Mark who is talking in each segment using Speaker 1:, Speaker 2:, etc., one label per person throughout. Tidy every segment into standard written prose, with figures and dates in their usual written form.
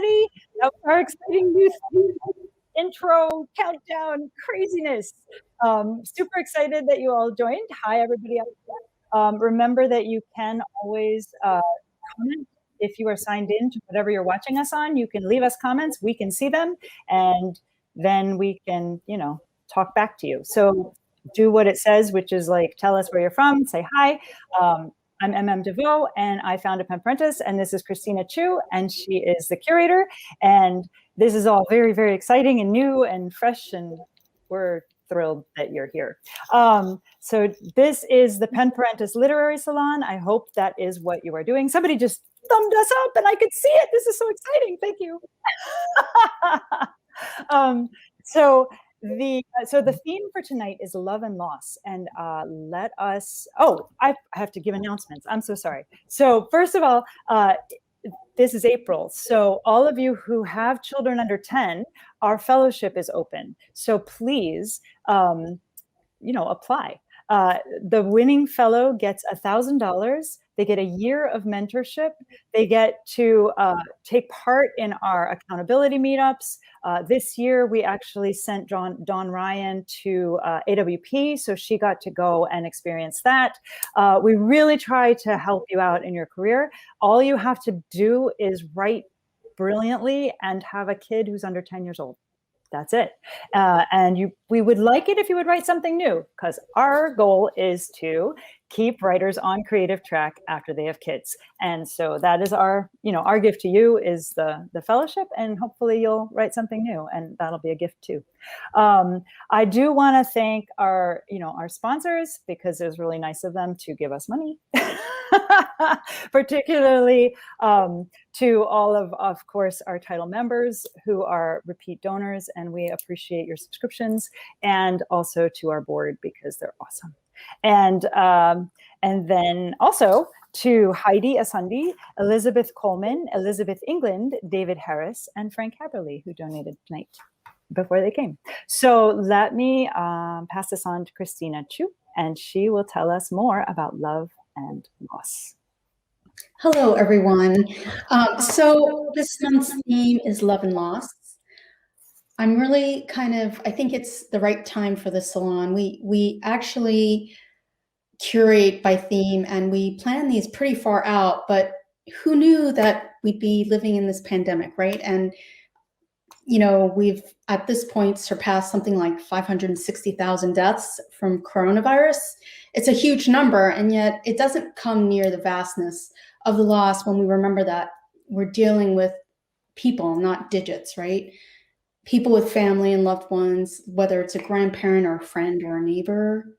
Speaker 1: everybody. That was our exciting new intro countdown craziness. Super excited that you all joined. Hi, everybody out there. Remember that you can always comment if you are signed in to whatever you're watching us on. You can leave us comments. We can see them, and then we can, talk back to you. So do what it says, which is like, tell us where you're from, say hi. I'm MM DeVoe, and I founded Parentis, and this is Christina Chiu, and she is the curator. And this is all very, very exciting and new and fresh, and we're thrilled that you're here. So this is the Parentis Literary Salon. I hope that is what you are doing. Somebody just thumbed us up, and I could see it. This is so exciting. Thank you. So the theme for tonight is love and loss, and I have to give announcements. I'm so sorry. So first of all, this is April. So all of you who have children under 10, our fellowship is open. So please, apply. The winning fellow gets $1,000. They get a year of mentorship. They get to take part in our accountability meetups. This year, we actually sent Dawn Ryan to AWP, so she got to go and experience that. We really try to help you out in your career. All you have to do is write brilliantly and have a kid who's under 10 years old. That's it. And we would like it if you would write something new, because our goal is to keep writers on creative track after they have kids. And so that is our gift to you is the fellowship, and hopefully you'll write something new, and that'll be a gift too. I do want to thank our sponsors, because it was really nice of them to give us money, particularly to all of course, our title members who are repeat donors, and we appreciate your subscriptions, and also to our board, because they're awesome. And then also to Heidi Asundi, Elizabeth Coleman, Elizabeth England, David Harris, and Frank Haberly, who donated tonight before they came. So let me pass this on to Christina Chiu, and she will tell us more about love and loss.
Speaker 2: Hello, everyone. So this month's theme is love and loss. I'm really I think it's the right time for the salon. We actually curate by theme, and we plan these pretty far out, but who knew that we'd be living in this pandemic, right? And, we've at this point surpassed something like 560,000 deaths from coronavirus. It's a huge number, and yet it doesn't come near the vastness of the loss when we remember that we're dealing with people, not digits, right? People with family and loved ones, whether it's a grandparent or a friend or a neighbor.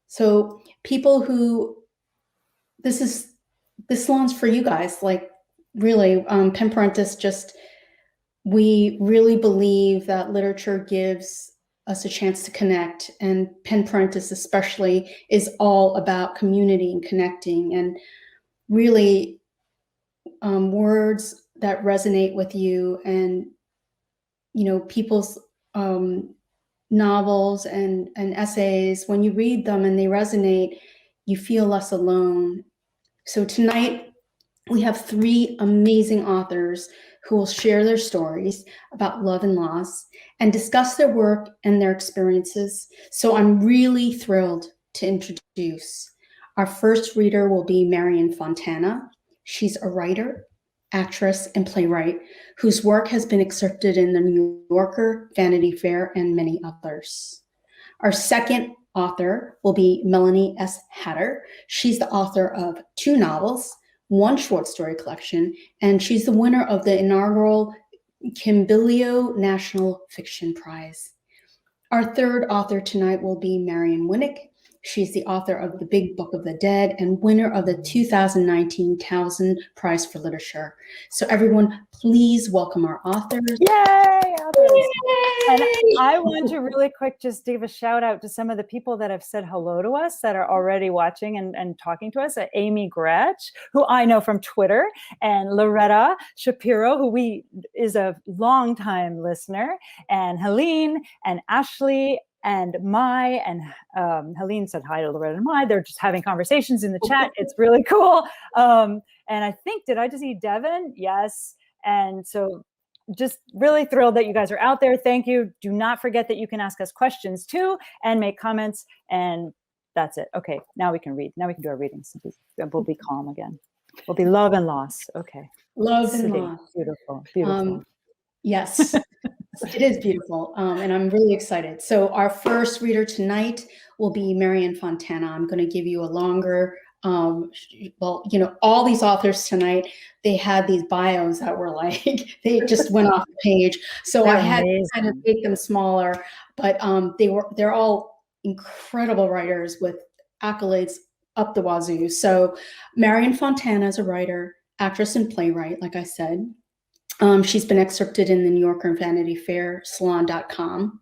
Speaker 2: So people who, this salon's for you guys, like really, Parentis we really believe that literature gives us a chance to connect, and Parentis especially is all about community and connecting, and really words that resonate with you, and people's novels and essays, when you read them and they resonate, you feel less alone. So tonight we have 3 amazing authors who will share their stories about love and loss and discuss their work and their experiences. So I'm really thrilled to introduce. Our first reader will be Marian Fontana. She's a writer, actress, and playwright whose work has been accepted in the New Yorker, Vanity Fair, and many others. Our second author will be Melanie S. Hatter. She's the author of 2 novels, 1 short story collection, and she's the winner of the inaugural Kimbilio National Fiction Prize. Our third author tonight will be Marion Winik. She's the author of The Big Book of the Dead and winner of the 2019 Towson Prize for Literature. So everyone, please welcome our authors.
Speaker 1: Yay! Authors. Yay! And I want to really quick just give a shout out to some of the people that have said hello to us that are already watching and talking to us. Amy Gretsch, who I know from Twitter, and Loretta Shapiro, who is a longtime listener, and Helene and Ashley and Mai, and Helene said hi to Loretta and Mai. They're just having conversations in the chat. It's really cool. And I think, did I just see Devin? Yes. And so just really thrilled that you guys are out there. Thank you. Do not forget that you can ask us questions too and make comments. And that's it. Okay, now we can read. Now we can do our readings. We'll be calm again. We'll be love and loss. Okay.
Speaker 2: Love and loss.
Speaker 1: Beautiful, beautiful.
Speaker 2: Yes, it is beautiful. And I'm really excited. So our first reader tonight will be Marian Fontana. I'm going to give you a longer, well, you know, all these authors tonight, they had these bios that were like, they just went off the page. So I had to kind of make them smaller, but they're all incredible writers with accolades up the wazoo. So Marian Fontana is a writer, actress, and playwright, like I said. She's been excerpted in the New Yorker and Vanity Fair, Salon.com,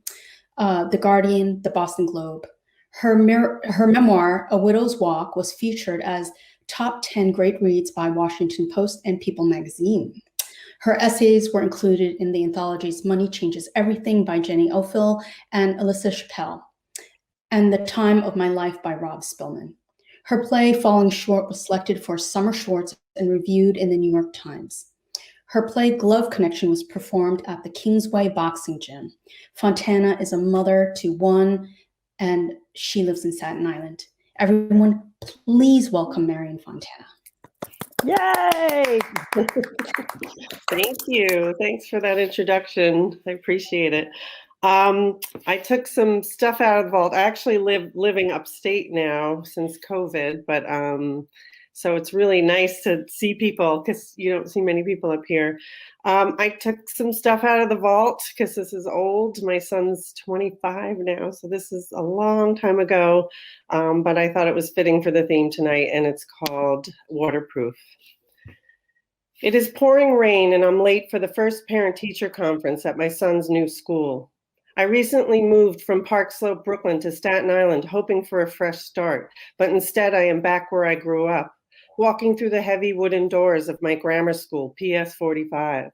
Speaker 2: The Guardian, the Boston Globe. Her memoir, A Widow's Walk, was featured as top 10 great reads by Washington Post and People magazine. Her essays were included in the anthologies Money Changes Everything by Jenny Ophil and Alyssa Chappelle, and The Time of My Life by Rob Spillman. Her play, Falling Short, was selected for Summer Shorts and reviewed in the New York Times. Her play, Glove Connection, was performed at the Kingsway Boxing Gym. Fontana is a mother to one, and she lives in Staten Island. Everyone, please welcome Marian Fontana.
Speaker 1: Yay!
Speaker 3: Thank you. Thanks for that introduction. I appreciate it. I took some stuff out of the vault. I actually living upstate now since COVID, but so it's really nice to see people because you don't see many people up here. I took some stuff out of the vault because this is old. My son's 25 now, so this is a long time ago, but I thought it was fitting for the theme tonight, and it's called Waterproof. It is pouring rain, and I'm late for the first parent-teacher conference at my son's new school. I recently moved from Park Slope, Brooklyn to Staten Island, hoping for a fresh start, but instead I am back where I grew up, walking through the heavy wooden doors of my grammar school, PS 45.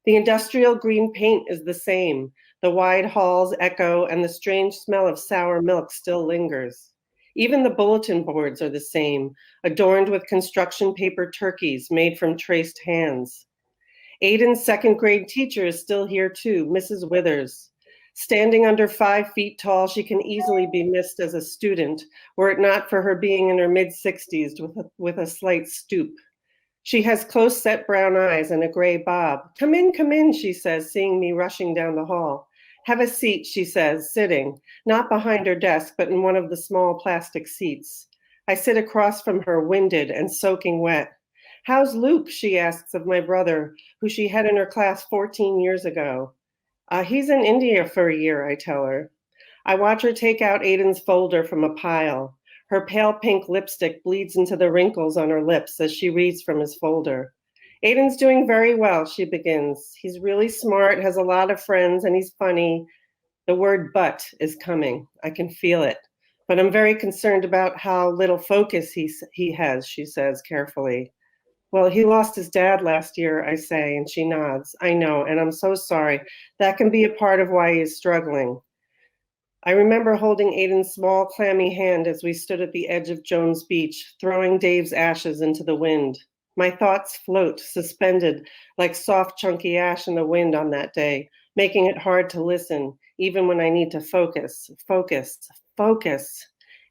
Speaker 3: The industrial green paint is the same. The wide halls echo, and the strange smell of sour milk still lingers. Even the bulletin boards are the same, adorned with construction paper turkeys made from traced hands. Aiden's second grade teacher is still here too, Mrs. Withers. Standing under 5 feet tall, she can easily be missed as a student, were it not for her being in her mid-60s with a slight stoop. She has close-set brown eyes and a gray bob. Come in, she says, seeing me rushing down the hall. Have a seat, she says, sitting, not behind her desk, but in one of the small plastic seats. I sit across from her, winded and soaking wet. How's Luke, she asks of my brother, who she had in her class 14 years ago. He's in India for a year, I tell her. I watch her take out Aiden's folder from a pile. Her pale pink lipstick bleeds into the wrinkles on her lips as she reads from his folder. Aiden's doing very well, she begins. He's really smart, has a lot of friends, and he's funny. The word but is coming. I can feel it. But I'm very concerned about how little focus he has, she says carefully. Well, he lost his dad last year, I say, and she nods. I know, and I'm so sorry. That can be a part of why he is struggling. I remember holding Aiden's small, clammy hand as we stood at the edge of Jones Beach, throwing Dave's ashes into the wind. My thoughts float, suspended, like soft, chunky ash in the wind on that day, making it hard to listen, even when I need to focus.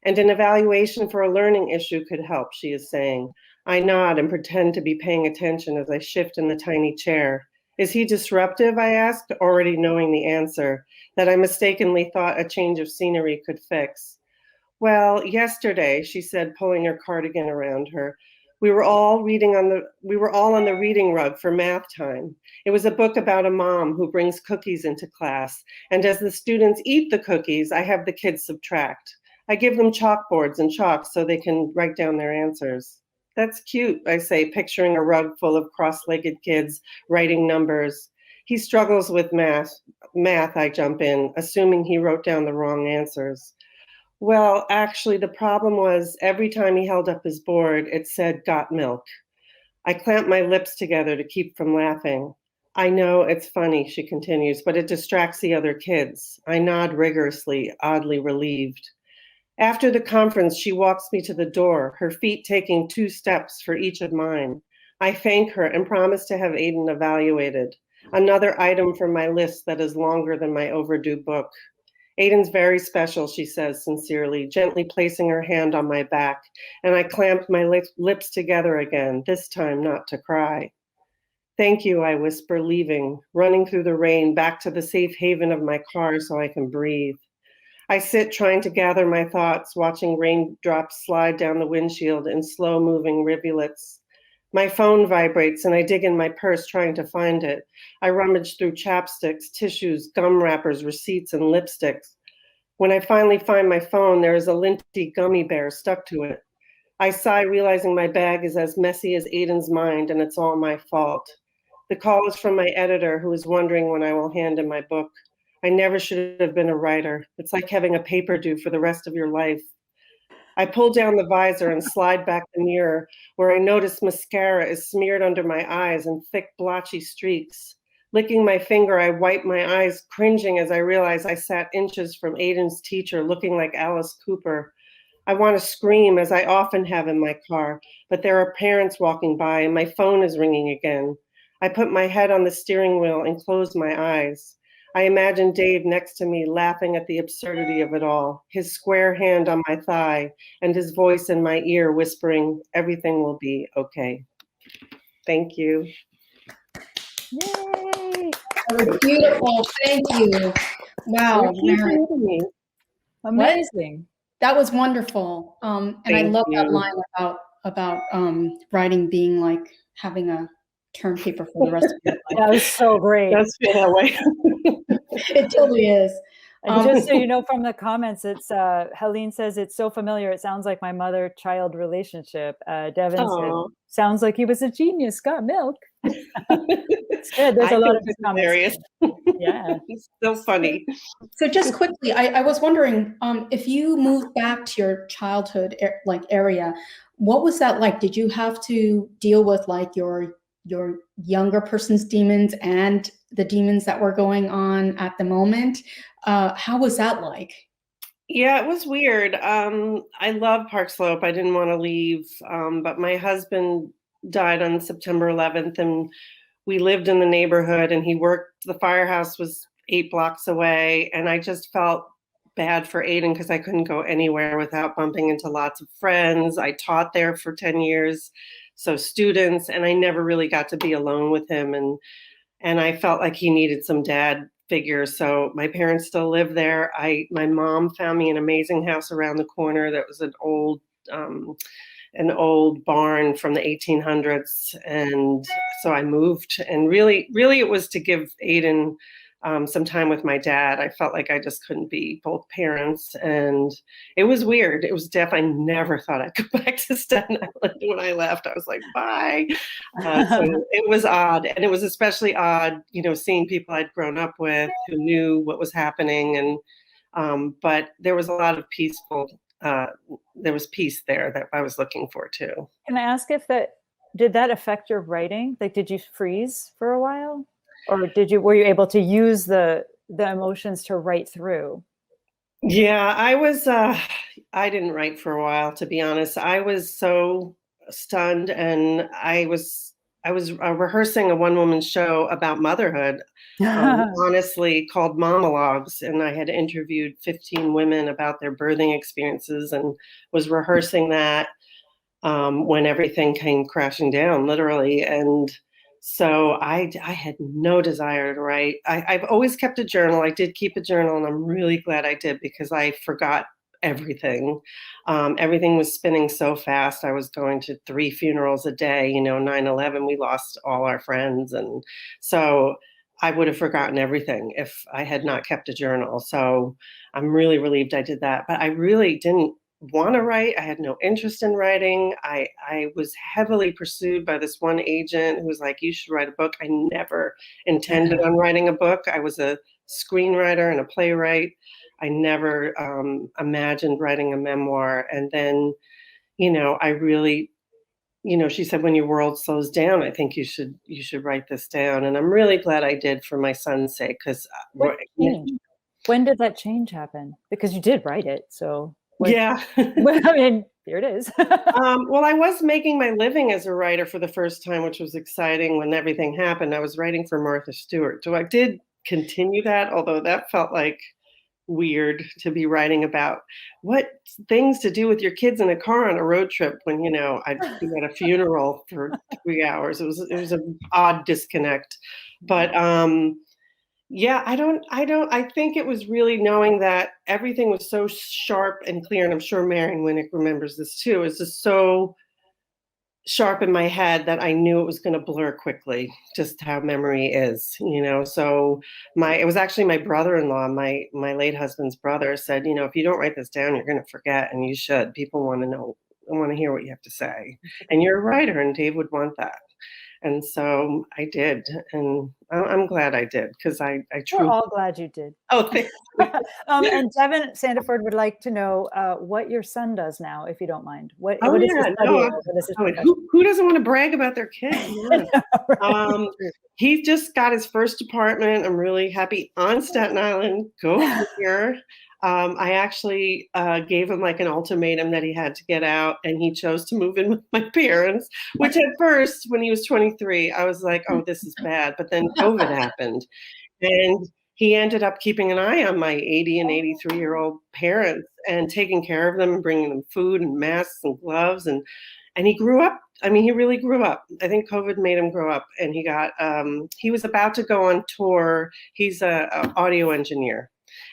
Speaker 3: And an evaluation for a learning issue could help, she is saying. I nod and pretend to be paying attention as I shift in the tiny chair. Is he disruptive, I asked, already knowing the answer, that I mistakenly thought a change of scenery could fix. Well, yesterday, she said, pulling her cardigan around her, we were all on the reading rug for math time. It was a book about a mom who brings cookies into class, and as the students eat the cookies, I have the kids subtract. I give them chalkboards and chalk so they can write down their answers. That's cute, I say, picturing a rug full of cross-legged kids writing numbers. He struggles with math, I jump in, assuming he wrote down the wrong answers. Well, actually, the problem was every time he held up his board, it said, got milk. I clamp my lips together to keep from laughing. I know it's funny, she continues, but it distracts the other kids. I nod rigorously, oddly relieved. After the conference, she walks me to the door, her feet taking 2 steps for each of mine. I thank her and promise to have Aiden evaluated. Another item from my list that is longer than my overdue book. Aiden's very special, she says sincerely, gently placing her hand on my back, and I clamped my lips together again, this time not to cry. Thank you, I whisper, leaving, running through the rain back to the safe haven of my car so I can breathe. I sit trying to gather my thoughts, watching raindrops slide down the windshield in slow-moving rivulets. My phone vibrates and I dig in my purse trying to find it. I rummage through chapsticks, tissues, gum wrappers, receipts, and lipsticks. When I finally find my phone, there is a linty gummy bear stuck to it. I sigh, realizing my bag is as messy as Aiden's mind and it's all my fault. The call is from my editor, who is wondering when I will hand in my book. I never should have been a writer. It's like having a paper due for the rest of your life. I pull down the visor and slide back the mirror, where I notice mascara is smeared under my eyes in thick, blotchy streaks. Licking my finger, I wipe my eyes, cringing as I realize I sat inches from Aiden's teacher, looking like Alice Cooper. I want to scream, as I often have in my car, but there are parents walking by and my phone is ringing again. I put my head on the steering wheel and close my eyes. I imagine Dave next to me, laughing at the absurdity of it all, his square hand on my thigh and his voice in my ear whispering, everything will be okay. Thank you.
Speaker 1: Yay!
Speaker 2: That was beautiful. Thank you. Wow, Marion.
Speaker 1: Amazing.
Speaker 2: That was wonderful. And I love that line about writing being like having a term paper for the rest of your life.
Speaker 1: That was so great.
Speaker 3: It does feel that way.
Speaker 2: It totally is.
Speaker 1: And just so you know from the comments, it's Helene says it's so familiar. It sounds like my mother-child relationship. Devin said, sounds like he was a genius. Got milk. It's good. There's a lot of good comments. Yeah,
Speaker 3: it's so funny.
Speaker 2: So just quickly, I was wondering if you moved back to your childhood area, what was that like? Did you have to deal with like your younger person's demons and the demons that were going on at the moment? How was that like?
Speaker 3: Yeah, it was weird. I love Park Slope. I didn't want to leave, but my husband died on September 11th, and we lived in the neighborhood, and he worked, the firehouse was 8 blocks away, and I just felt bad for Aiden because I couldn't go anywhere without bumping into lots of friends. I taught there for 10 years, so students, and I never really got to be alone with him, and I felt like he needed some dad figure. So my parents still live there. My mom found me an amazing house around the corner that was an old barn from the 1800s. And so I moved, and really it was to give Aiden some time with my dad. I felt like I just couldn't be both parents, and it was weird. It was I never thought I'd go back to Staten Island. When I left, I was like, bye. So it was odd, and it was especially odd, seeing people I'd grown up with who knew what was happening, and but there was a lot of there was peace there that I was looking for too.
Speaker 1: Can I ask did that affect your writing? Like, did you freeze for a while? Or were you able to use the emotions to write through?
Speaker 3: Yeah, I didn't write for a while, to be honest. I was so stunned, and I was rehearsing a one-woman show about motherhood, honestly, called Monologues, and I had interviewed 15 women about their birthing experiences and was rehearsing that when everything came crashing down, literally. And so I had no desire to write. I've always kept a journal. I did keep a journal, and I'm really glad I did, because I forgot everything. Everything was spinning so fast. I was going to 3 funerals a day. 9/11, we lost all our friends. And so I would have forgotten everything if I had not kept a journal. So I'm really relieved I did that. But I really didn't want to write. I had no interest in writing. I was heavily pursued by this one agent who was like, you should write a book. I never intended on writing a book. I was a screenwriter and a playwright. I never imagined writing a memoir. And then, I really, she said, when your world slows down, I think you should write this down. And I'm really glad I did, for my son's sake, because
Speaker 1: when did that change happen? Because you did write it, so.
Speaker 3: Yeah.
Speaker 1: Well, I mean, here it is.
Speaker 3: Well, I was making my living as a writer for the first time, which was exciting when everything happened. I was writing for Martha Stewart. So I did continue that, although that felt like weird to be writing about what things to do with your kids in a car on a road trip when, I'd be at a funeral for 3 hours. It was an odd disconnect. But yeah, I think it was really knowing that everything was so sharp and clear, and I'm sure Marion Winik remembers this too. It's just so sharp in my head that I knew it was going to blur quickly, just how memory is, So it was actually my brother-in-law, my late husband's brother, said, if you don't write this down, you're going to forget, and you should. People want to know, want to hear what you have to say, and you're a writer, and Dave would want that. And so I did, and I'm glad I did, because I
Speaker 1: We're
Speaker 3: truly.
Speaker 1: all glad you did.
Speaker 3: Oh, thanks.
Speaker 1: And Devin Sandiford would like to know what your son does now, if you don't mind. What
Speaker 3: Oh,
Speaker 1: is his
Speaker 3: yeah,
Speaker 1: study
Speaker 3: no,
Speaker 1: area? What is his
Speaker 3: who doesn't want to brag about their kids? Yeah.
Speaker 1: Right.
Speaker 3: He just got his first apartment. I'm really happy, on Staten Island. Go here. I actually gave him like an ultimatum that he had to get out, and he chose to move in with my parents, which at first, when he was 23, I was like, oh, this is bad. But then COVID happened, and he ended up keeping an eye on my 80 and 83-year-old parents and taking care of them and bringing them food and masks and gloves. And he grew up. I mean, he really grew up. I think COVID made him grow up. And he was about to go on tour. He's a audio engineer.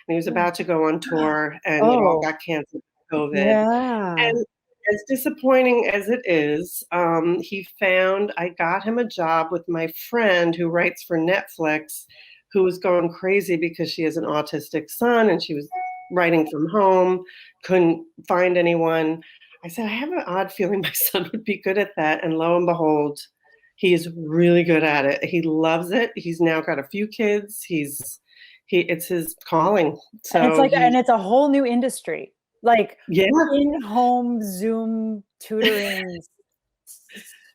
Speaker 3: And he was about to go on tour, and it all got canceled by COVID.
Speaker 1: Yeah.
Speaker 3: And as disappointing as it is, I got him a job with my friend who writes for Netflix, who was going crazy because she has an autistic son, and she was writing from home, couldn't find anyone. I said, I have an odd feeling my son would be good at that. And lo and behold, he is really good at it. He loves it. He's now got a few kids. It's his calling. So
Speaker 1: and it's a whole new industry, like in-home Zoom tutoring.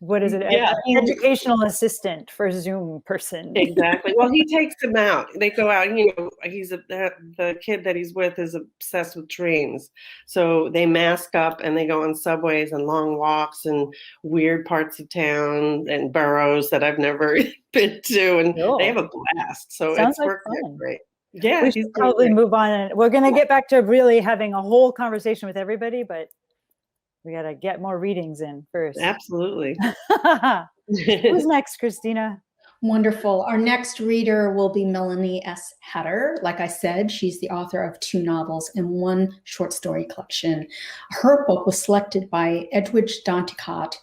Speaker 1: What is it?
Speaker 3: Yeah.
Speaker 1: Educational assistant for Zoom person.
Speaker 3: Exactly. Well, he takes them out. They go out. The kid that he's with is obsessed with trains. So they mask up and they go on subways and long walks and weird parts of town and boroughs that I've never been to, and they have a blast. So it's worked out great. Yeah,
Speaker 1: we should probably move on, and we're going to get back to really having a whole conversation with everybody, but we got to get more readings in first.
Speaker 3: Absolutely.
Speaker 1: Who's next, Christina?
Speaker 2: Wonderful. Our next reader will be Melanie S. Hatter. Like I said, she's the author of 2 novels and 1 short story collection. Her book was selected by Edwidge Danticat,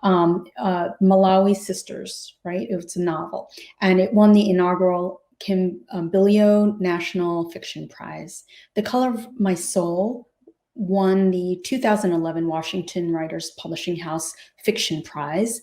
Speaker 2: Malawi Sisters, right? It was a novel, and it won the inaugural Kimbilio National Fiction Prize. The Color of My Soul won the 2011 Washington Writers Publishing House Fiction Prize,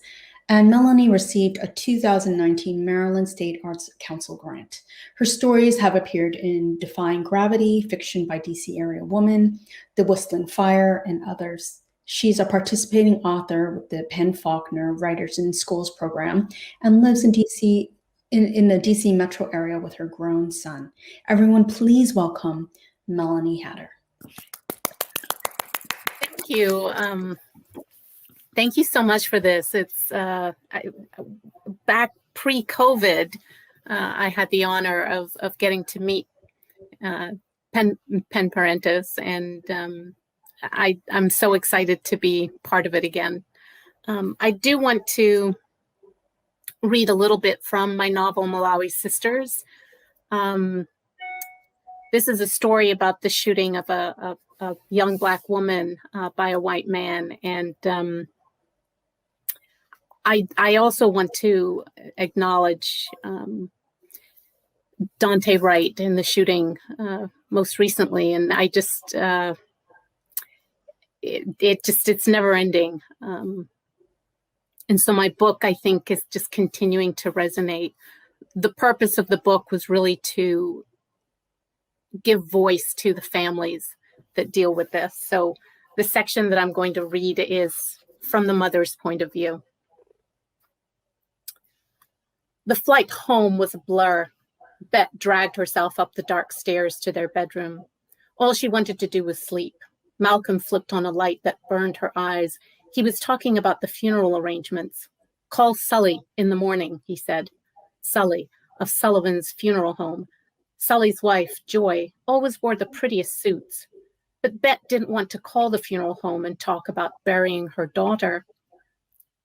Speaker 2: and Melanie received a 2019 Maryland State Arts Council grant. Her stories have appeared in Defying Gravity, Fiction by DC Area Woman, The Whistling Fire, and others. She's a participating author with the Penn Faulkner Writers in Schools program and lives in DC, in the DC metro area with her grown son. Everyone, please welcome Melanie Hatter.
Speaker 4: Thank you. Thank you so much for this. It's back pre-COVID. I had the honor of getting to meet Parentis, and I'm so excited to be part of it again. I do want to read a little bit from my novel, Malawi Sisters. This is a story about the shooting of a young Black woman by a white man. And I also want to acknowledge Dante Wright in the shooting most recently. And I just, it's never ending. And so my book, I think, is just continuing to resonate. The purpose of the book was really to give voice to the families that deal with this. So the section that I'm going to read is from the mother's point of view. The flight home was a blur. Bet dragged herself up the dark stairs to their bedroom. All she wanted to do was sleep. Malcolm flipped on a light that burned her eyes. He was talking about the funeral arrangements. Call Sully in the morning, he said. Sully, of Sullivan's funeral home. Sully's wife, Joy, always wore the prettiest suits. But Bet didn't want to call the funeral home and talk about burying her daughter.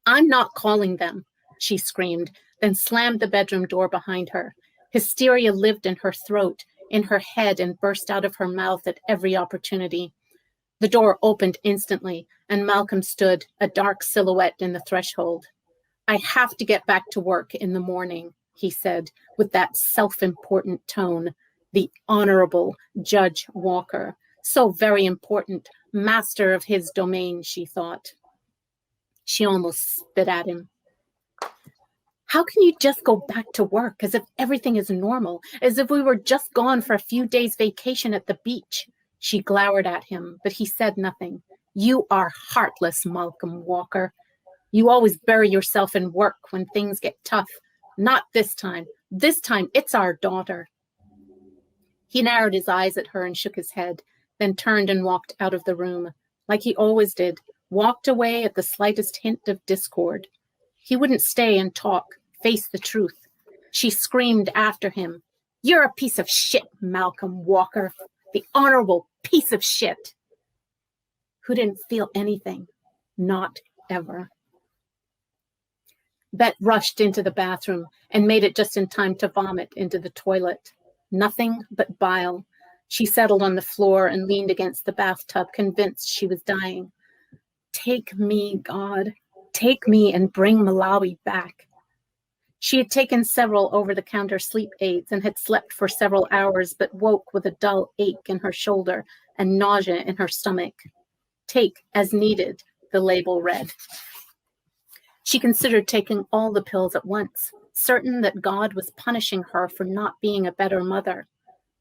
Speaker 4: I'm not calling them, she screamed, then slammed the bedroom door behind her. Hysteria lived in her throat, in her head, and burst out of her mouth at every opportunity. The door opened instantly, and Malcolm stood, a dark silhouette in the threshold. I have to get back to work in the morning, he said, with that self-important tone. The Honorable Judge Walker. So very important, master of his domain, she thought. She almost spit at him. How can you just go back to work as if everything is normal, as if we were just gone for a few days' vacation at the beach? She glowered at him, but he said nothing. You are heartless, Malcolm Walker. You always bury yourself in work when things get tough. Not this time. This time, it's our daughter. He narrowed his eyes at her and shook his head, then turned and walked out of the room, like he always did, walked away at the slightest hint of discord. He wouldn't stay and talk, face the truth. She screamed after him, You're a piece of shit, Malcolm Walker, the honorable piece of shit. Who didn't feel anything, not ever. Bet rushed into the bathroom and made it just in time to vomit into the toilet. Nothing but bile. She settled on the floor and leaned against the bathtub, convinced she was dying. Take me, God. Take me and bring Malawi back. She had taken several over-the-counter sleep aids and had slept for several hours, but woke with a dull ache in her shoulder and nausea in her stomach. Take as needed, the label read. She considered taking all the pills at once, certain that God was punishing her for not being a better mother.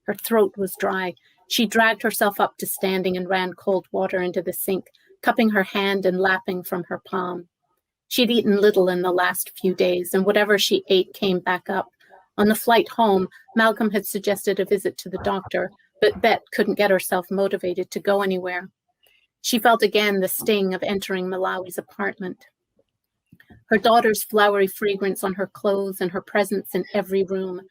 Speaker 4: Her throat was dry. She dragged herself up to standing and ran cold water into the sink, cupping her hand and lapping from her palm. She'd eaten little in the last few days, and whatever she ate came back up. On the flight home, Malcolm had suggested a visit to the doctor, but Bet couldn't get herself motivated to go anywhere. She felt again the sting of entering Malawi's apartment. Her daughter's flowery fragrance on her clothes and her presence in every room.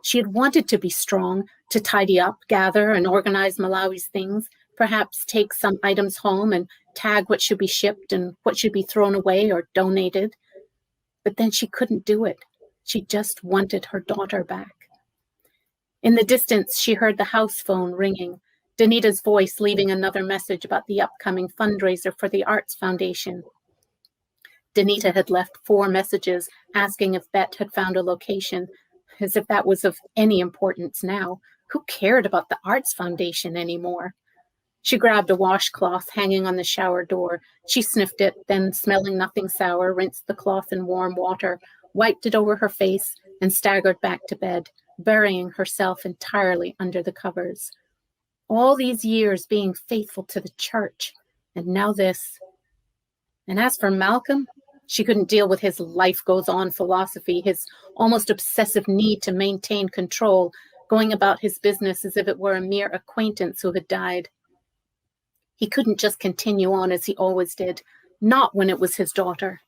Speaker 4: She had wanted to be strong, to tidy up, gather, and organize Malawi's things, perhaps take some items home and tag what should be shipped and what should be thrown away or donated. But then she couldn't do it. She just wanted her daughter back. In the distance, she heard the house phone ringing, Danita's voice leaving another message about the upcoming fundraiser for the Arts Foundation. Danita had left 4 messages asking if Bet had found a location, as if that was of any importance now. Who cared about the Arts Foundation anymore? She grabbed a washcloth hanging on the shower door. She sniffed it, then, smelling nothing sour, rinsed the cloth in warm water, wiped it over her face, and staggered back to bed, burying herself entirely under the covers. All these years being faithful to the church, and now this. And as for Malcolm, she couldn't deal with his life goes on philosophy, his almost obsessive need to maintain control, going about his business as if it were a mere acquaintance who had died. He couldn't just continue on as he always did, not when it was his daughter.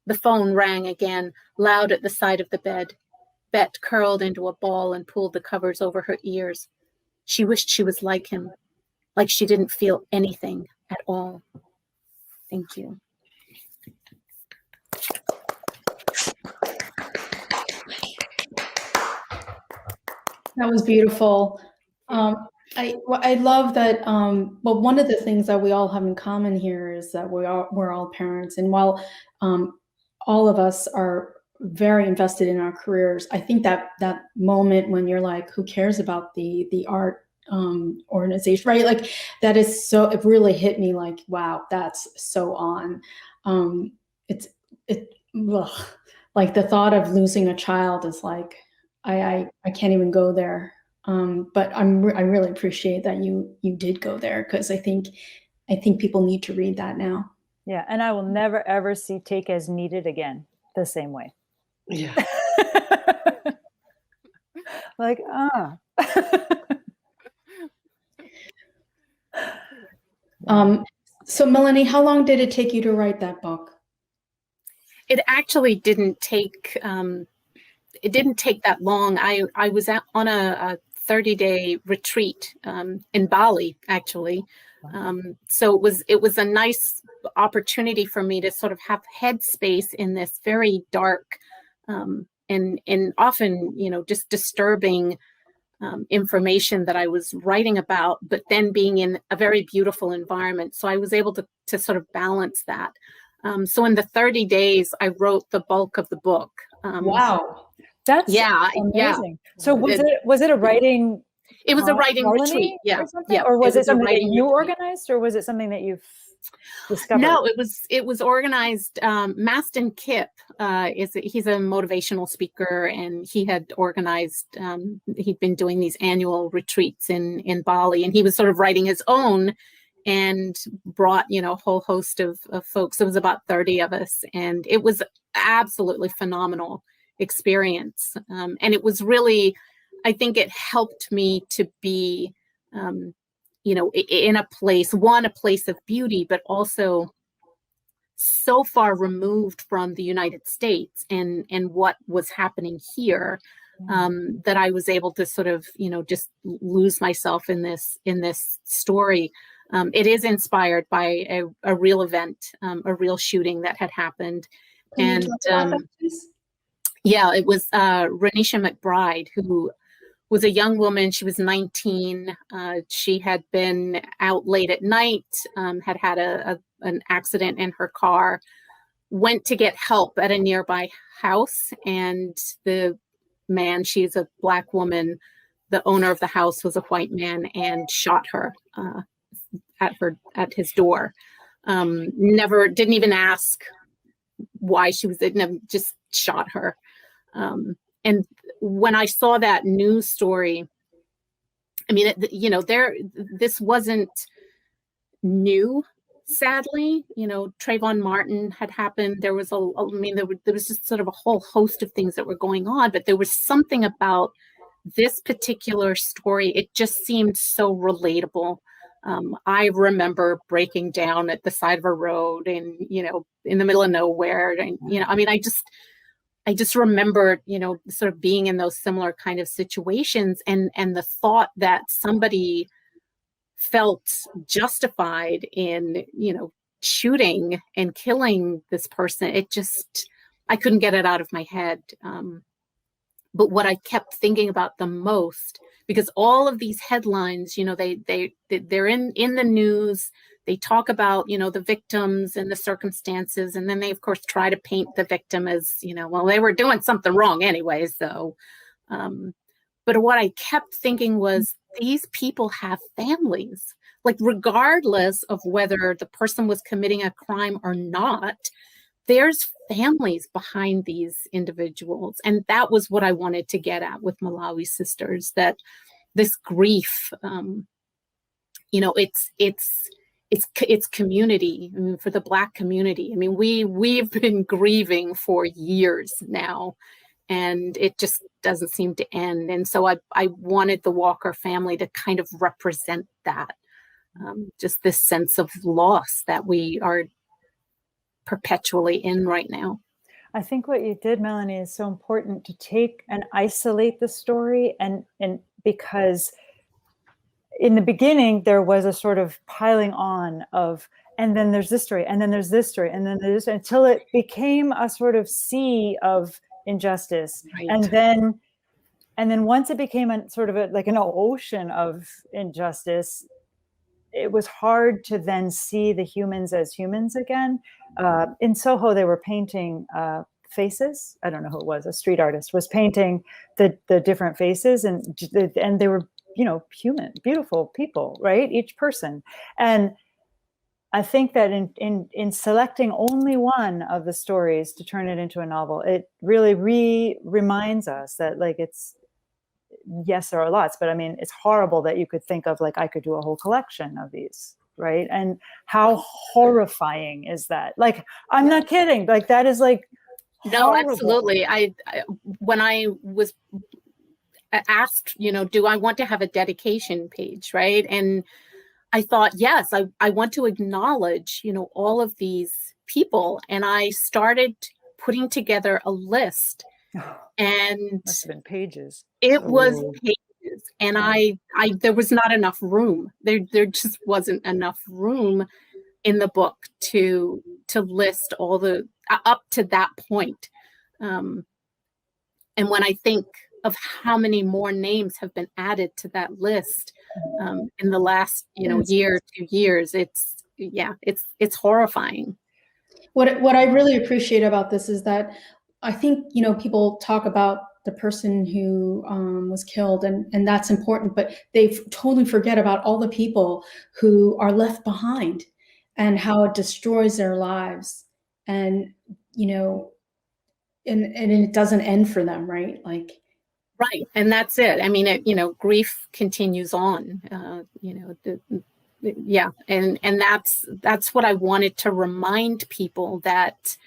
Speaker 4: The phone rang again, loud at the side of the bed. Bet curled into a ball and pulled the covers over her ears. She wished she was like him, like she didn't feel anything at all. Thank you.
Speaker 2: That was beautiful. I love that. Well, one of the things that we all have in common here is that we're all parents, and while all of us are very invested in our careers, I think that moment when you're like, who cares about the art organization, right? Like that is so. It really hit me like, wow, that's so on. Ugh. Like the thought of losing a child is like, I can't even go there. But I really appreciate that you did go there, because I think people need to read that now.
Speaker 1: Yeah, and I will never ever see Take as Needed again the same way.
Speaker 3: Yeah.
Speaker 1: Like,
Speaker 2: So Melanie, how long did it take you to write that book?
Speaker 4: It actually didn't take that long. I was on a 30-day retreat in Bali, actually. So it was a nice opportunity for me to sort of have headspace in this very dark and often, just disturbing information that I was writing about, but then being in a very beautiful environment. So I was able to sort of balance that. So in the 30 days, I wrote the bulk of the book.
Speaker 2: Wow.
Speaker 1: That's
Speaker 4: amazing.
Speaker 1: Yeah. So was it a writing?
Speaker 4: It was a writing
Speaker 1: colony
Speaker 4: retreat.
Speaker 1: or something? Or was it something that you organized, or was it something that you've discovered?
Speaker 4: No, it was organized. Maston Kipp he's a motivational speaker, and he had organized. He'd been doing these annual retreats in Bali, and he was sort of writing his own, and brought a whole host of folks. It was about 30 of us, and it was absolutely phenomenal experience. And it was really, I think it helped me to be, in a place of beauty, but also so far removed from the United States and what was happening here, that I was able to sort of, just lose myself in this story. It is inspired by a real event, a real shooting that had happened. And it was Renisha McBride, who was a young woman. She was 19. She had been out late at night, had an accident in her car, went to get help at a nearby house, and the man, she's a Black woman, the owner of the house was a white man, and shot her at his door. Didn't even ask why she was in, just shot her. And when I saw that news story, I mean, this wasn't new, sadly. Trayvon Martin had happened. There was there was just sort of a whole host of things that were going on, but there was something about this particular story. It just seemed so relatable. I remember breaking down at the side of a road and, in the middle of nowhere. And, I just remember, sort of being in those similar kind of situations, and the thought that somebody felt justified in, shooting and killing this person. I couldn't get it out of my head. But what I kept thinking about the most, because all of these headlines, they're in the news. They talk about, the victims and the circumstances. And then they, of course, try to paint the victim as, well, they were doing something wrong anyway. So, but what I kept thinking was, these people have families. Like, regardless of whether the person was committing a crime or not, there's families behind these individuals. And that was what I wanted to get at with Malawi Sisters, that this grief, it's community. I mean, for the Black community. I mean, we've been grieving for years now, and it just doesn't seem to end. And so I wanted the Walker family to kind of represent that, just this sense of loss that we are perpetually in right now.
Speaker 1: I think what you did, Melanie, is so important, to take and isolate the story, and because in the beginning there was a sort of piling on of, and then there's this story, and then there's this story, and then there's, until it became a sort of sea of injustice.
Speaker 4: Right.
Speaker 1: And then once it became a sort of like an ocean of injustice, it was hard to then see the humans as humans again. In Soho, they were painting faces. I don't know who it was. A street artist was painting the different faces, and they were, human, beautiful people, right? Each person. And I think that in selecting only one of the stories to turn it into a novel, it really reminds us that, like, yes, there are lots, but I mean, it's horrible that you could think of, like, I could do a whole collection of these, right? And how horrifying is that? Like, I'm not kidding. Like, that is like
Speaker 4: no,
Speaker 1: horrible.
Speaker 4: Absolutely. I when I was asked, do I want to have a dedication page, right? And I thought, yes, I want to acknowledge, all of these people. And I started putting together a list, and
Speaker 1: Must have been pages.
Speaker 4: it was
Speaker 3: Oh.
Speaker 4: pages. And there was not enough room. There just wasn't enough room in the book to list all the up to that point. And when I think of how many more names have been added to that list in the last year, 2 years, it's horrifying.
Speaker 2: What I really appreciate about this is that I think, people talk about the person who was killed, and that's important, but they totally forget about all the people who are left behind and how it destroys their lives. And, and it doesn't end for them, right? Like,
Speaker 4: right. And that's it. I mean, grief continues on, yeah. And that's what I wanted to remind people, that,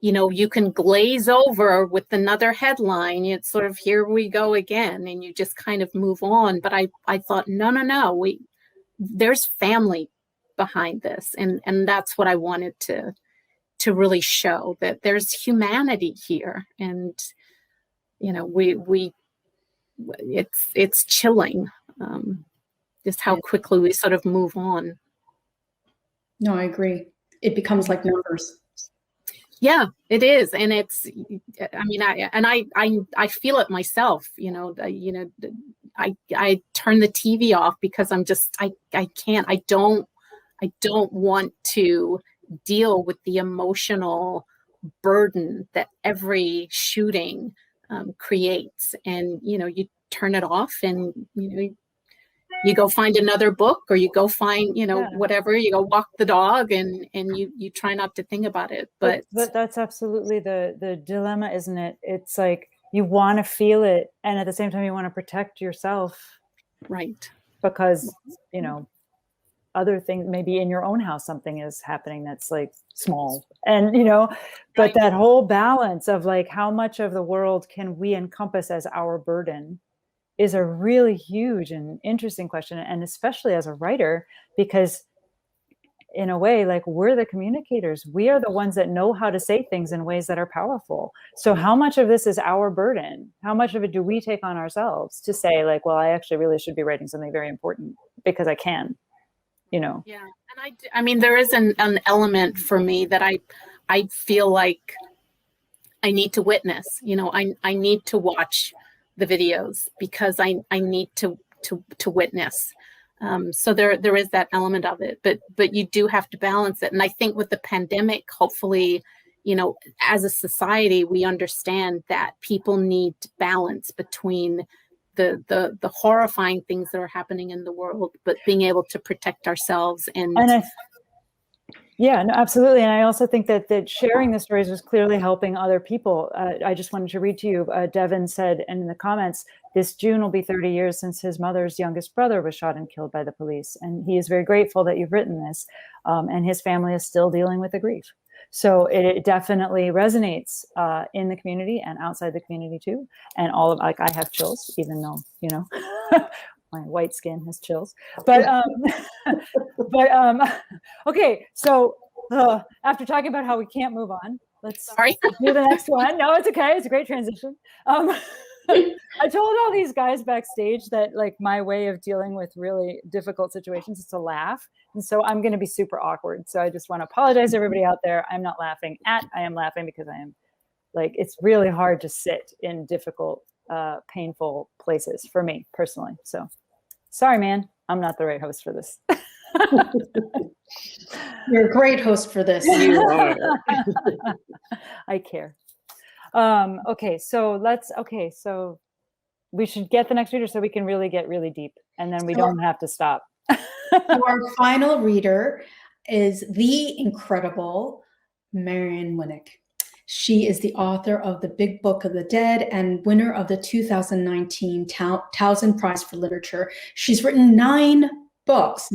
Speaker 4: you can glaze over with another headline. It's sort of, here we go again, and you just kind of move on. But I thought, no, there's family behind this. And that's what I wanted to really show, that there's humanity here. And, it's chilling, just how quickly we sort of move on.
Speaker 2: No, I agree. It becomes like numbers.
Speaker 4: Yeah, it is. And it's, I mean, I feel it myself, I turn the TV off because I'm just, I can't, I don't want to deal with the emotional burden that every shooting creates. And, you turn it off, and, you go find another book, or you go find, whatever, you go walk the dog, and you try not to think about it. But
Speaker 1: that's absolutely the dilemma, isn't it? It's like, you want to feel it, and at the same time you want to protect yourself.
Speaker 4: Right.
Speaker 1: Because, other things, maybe in your own house, something is happening that's like small, and, but
Speaker 4: Right.
Speaker 1: that whole balance of like, how much of the world can we encompass as our burden is a really huge and interesting question. And especially as a writer, because in a way, like, we're the communicators. We are the ones that know how to say things in ways that are powerful. So how much of this is our burden? How much of it do we take on ourselves to say, like, well, I actually really should be writing something very important because I can,
Speaker 4: Yeah. And I mean, there is an element for me that I feel like I need to witness, I need to watch the videos, because I need to witness. So there is that element of it, but you do have to balance it. And I think with the pandemic, hopefully, as a society, we understand that people need balance between the horrifying things that are happening in the world, but being able to protect ourselves.
Speaker 1: Yeah, no, absolutely. And I also think that sharing the stories was clearly helping other people. I just wanted to read to you, Devin said in the comments, this June will be 30 years since his mother's youngest brother was shot and killed by the police. And he is very grateful that you've written this. And his family is still dealing with the grief. So it definitely resonates in the community and outside the community too. And all of, like, I have chills, even though, my white skin has chills. But okay, so after talking about how we can't move on, let's do the next one. No, it's okay. It's a great transition. I told all these guys backstage that, like, my way of dealing with really difficult situations is to laugh. And so I'm going to be super awkward. So I just want to apologize to everybody out there. I'm not laughing I am laughing because I am, like, it's really hard to sit in difficult, painful places for me personally. So sorry, man, I'm not the right host for this.
Speaker 2: You're a great host for this.
Speaker 3: You are.
Speaker 1: I care. Okay, so we should get the next reader so we can really get really deep, and then we don't have to stop.
Speaker 2: Our final reader is the incredible Marion Winik. She is the author of The Big Book of the Dead and winner of the 2019 Towson Prize for Literature. She's written 9 books,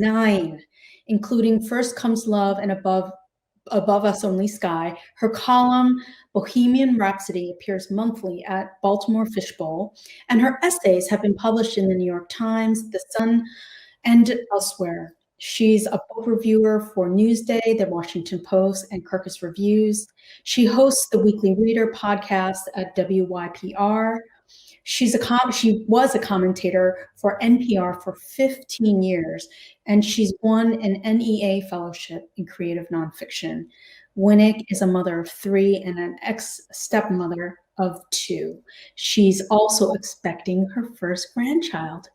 Speaker 2: including First Comes Love and Above Us Only Sky. Her column, Bohemian Rhapsody, appears monthly at Baltimore Fishbowl, and her essays have been published in the New York Times, The Sun, and elsewhere. She's a book reviewer for Newsday, The Washington Post, and Kirkus Reviews. She hosts the Weekly Reader podcast at WYPR. She was a commentator for NPR for 15 years, and she's won an NEA fellowship in creative nonfiction. Winik is a mother of 3 and an ex-stepmother of 2. She's also expecting her first grandchild.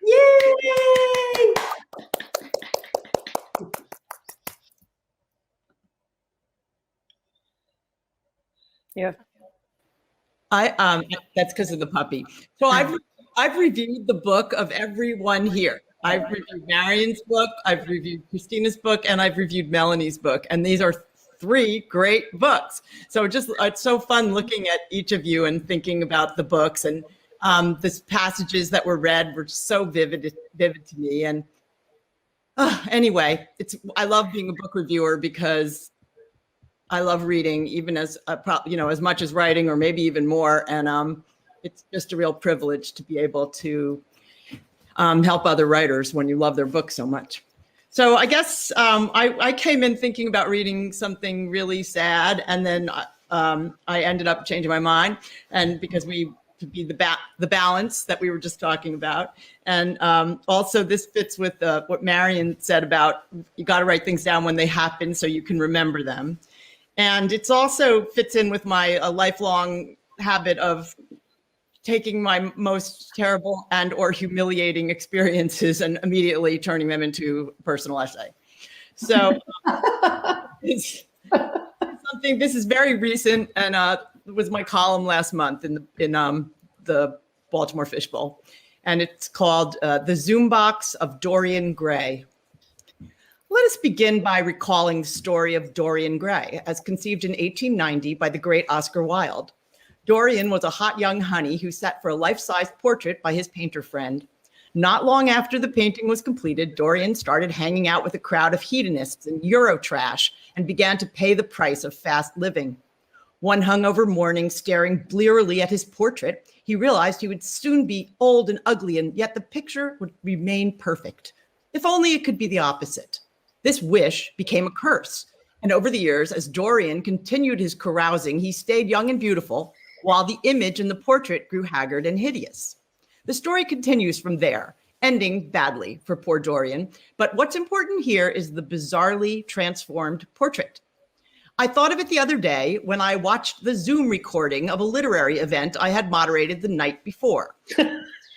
Speaker 2: Yay!
Speaker 1: Yeah.
Speaker 5: That's because of the puppy. So I've reviewed the book of everyone here. I've reviewed Marion's book, I've reviewed Christina's book, and I've reviewed Melanie's book. And these are 3 great books. So it's so fun looking at each of you and thinking about the books, and the passages that were read were so vivid to me. And anyway, I love being a book reviewer because I love reading, even as as much as writing, or maybe even more. And it's just a real privilege to be able to help other writers when you love their book so much. So I guess I came in thinking about reading something really sad, and then I ended up changing my mind, and because to be the balance that we were just talking about. And also this fits with what Marion said about you got to write things down when they happen so you can remember them. And it's also fits in with my lifelong habit of taking my most terrible and or humiliating experiences and immediately turning them into a personal essay. So this is very recent, and it was my column last month in the Baltimore Fishbowl, and it's called The Zoom Box of Dorian Gray. Let us begin by recalling the story of Dorian Gray, as conceived in 1890 by the great Oscar Wilde. Dorian was a hot young honey who sat for a life-size portrait by his painter friend. Not long after the painting was completed, Dorian started hanging out with a crowd of hedonists and Eurotrash and began to pay the price of fast living. One hungover morning, staring blearily at his portrait, he realized he would soon be old and ugly, and yet the picture would remain perfect. If only it could be the opposite. This wish became a curse, and over the years, as Dorian continued his carousing, he stayed young and beautiful, while the image in the portrait grew haggard and hideous. The story continues from there, ending badly for poor Dorian, but what's important here is the bizarrely transformed portrait. I thought of it the other day when I watched the Zoom recording of a literary event I had moderated the night before.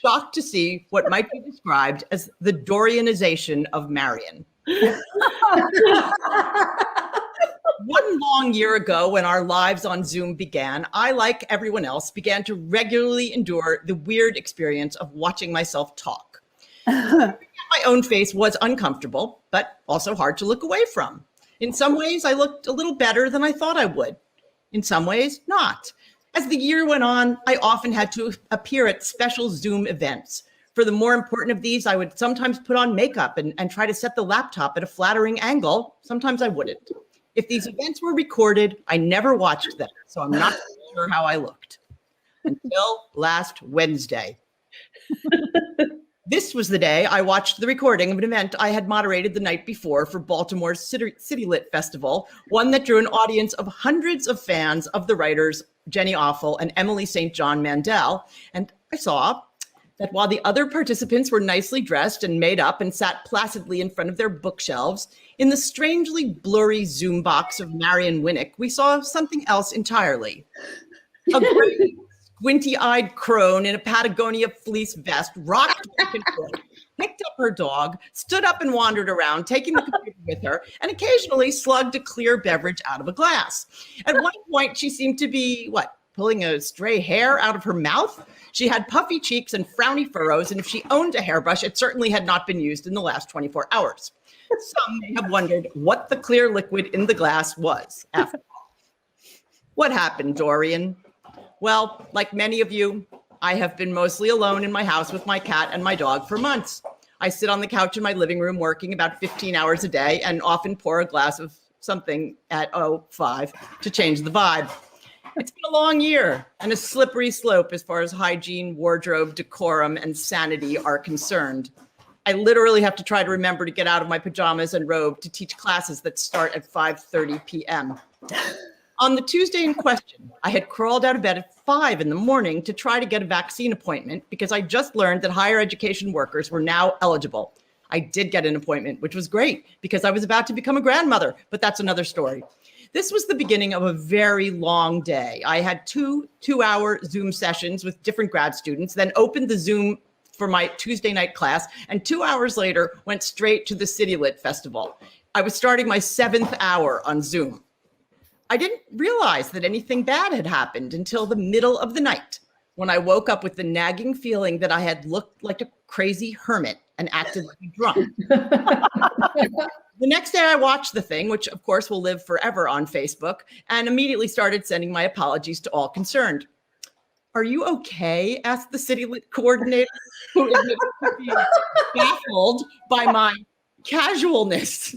Speaker 5: Shocked to see what might be described as the Dorianization of Marion. One long year ago, when our lives on Zoom began, I, like everyone else, began to regularly endure the weird experience of watching myself talk. My own face was uncomfortable, but also hard to look away from. In some ways, I looked a little better than I thought I would. In some ways, not. As the year went on, I often had to appear at special Zoom events. For the more important of these, I would sometimes put on makeup and try to set the laptop at a flattering angle. Sometimes I wouldn't. If these events were recorded, I never watched them, so I'm not sure how I looked. Until last Wednesday. This was the day I watched the recording of an event I had moderated the night before for Baltimore's City Lit Festival, one that drew an audience of hundreds of fans of the writers Jenny Offal and Emily St. John Mandel. And I saw that while the other participants were nicely dressed and made up and sat placidly in front of their bookshelves, in the strangely blurry Zoom box of Marion Winik, we saw something else entirely. A great squinty-eyed crone in a Patagonia fleece vest rocked back and forth, picked up her dog, stood up and wandered around, taking the computer with her, and occasionally slugged a clear beverage out of a glass. At one point, she seemed to be, pulling a stray hair out of her mouth? She had puffy cheeks and frowny furrows, and if she owned a hairbrush, it certainly had not been used in the last 24 hours. Some may have wondered what the clear liquid in the glass was, after all. What happened, Dorian? Well, like many of you, I have been mostly alone in my house with my cat and my dog for months. I sit on the couch in my living room working about 15 hours a day and often pour a glass of something at 5 to change the vibe. It's been a long year and a slippery slope as far as hygiene, wardrobe, decorum, and sanity are concerned. I literally have to try to remember to get out of my pajamas and robe to teach classes that start at 5:30 p.m. On the Tuesday in question, I had crawled out of bed at 5 in the morning to try to get a vaccine appointment because I just learned that higher education workers were now eligible. I did get an appointment, which was great because I was about to become a grandmother, but that's another story. This was the beginning of a very long day. I had two-hour Zoom sessions with different grad students, then opened the Zoom for my Tuesday night class, and 2 hours later went straight to the City Lit Festival. I was starting my 7th hour on Zoom. I didn't realize that anything bad had happened until the middle of the night, when I woke up with the nagging feeling that I had looked like a crazy hermit and acted like a drunk. The next day I watched the thing, which of course will live forever on Facebook, and immediately started sending my apologies to all concerned. "Are you okay?" asked the City Lit coordinator, who admitted to being baffled by my casualness.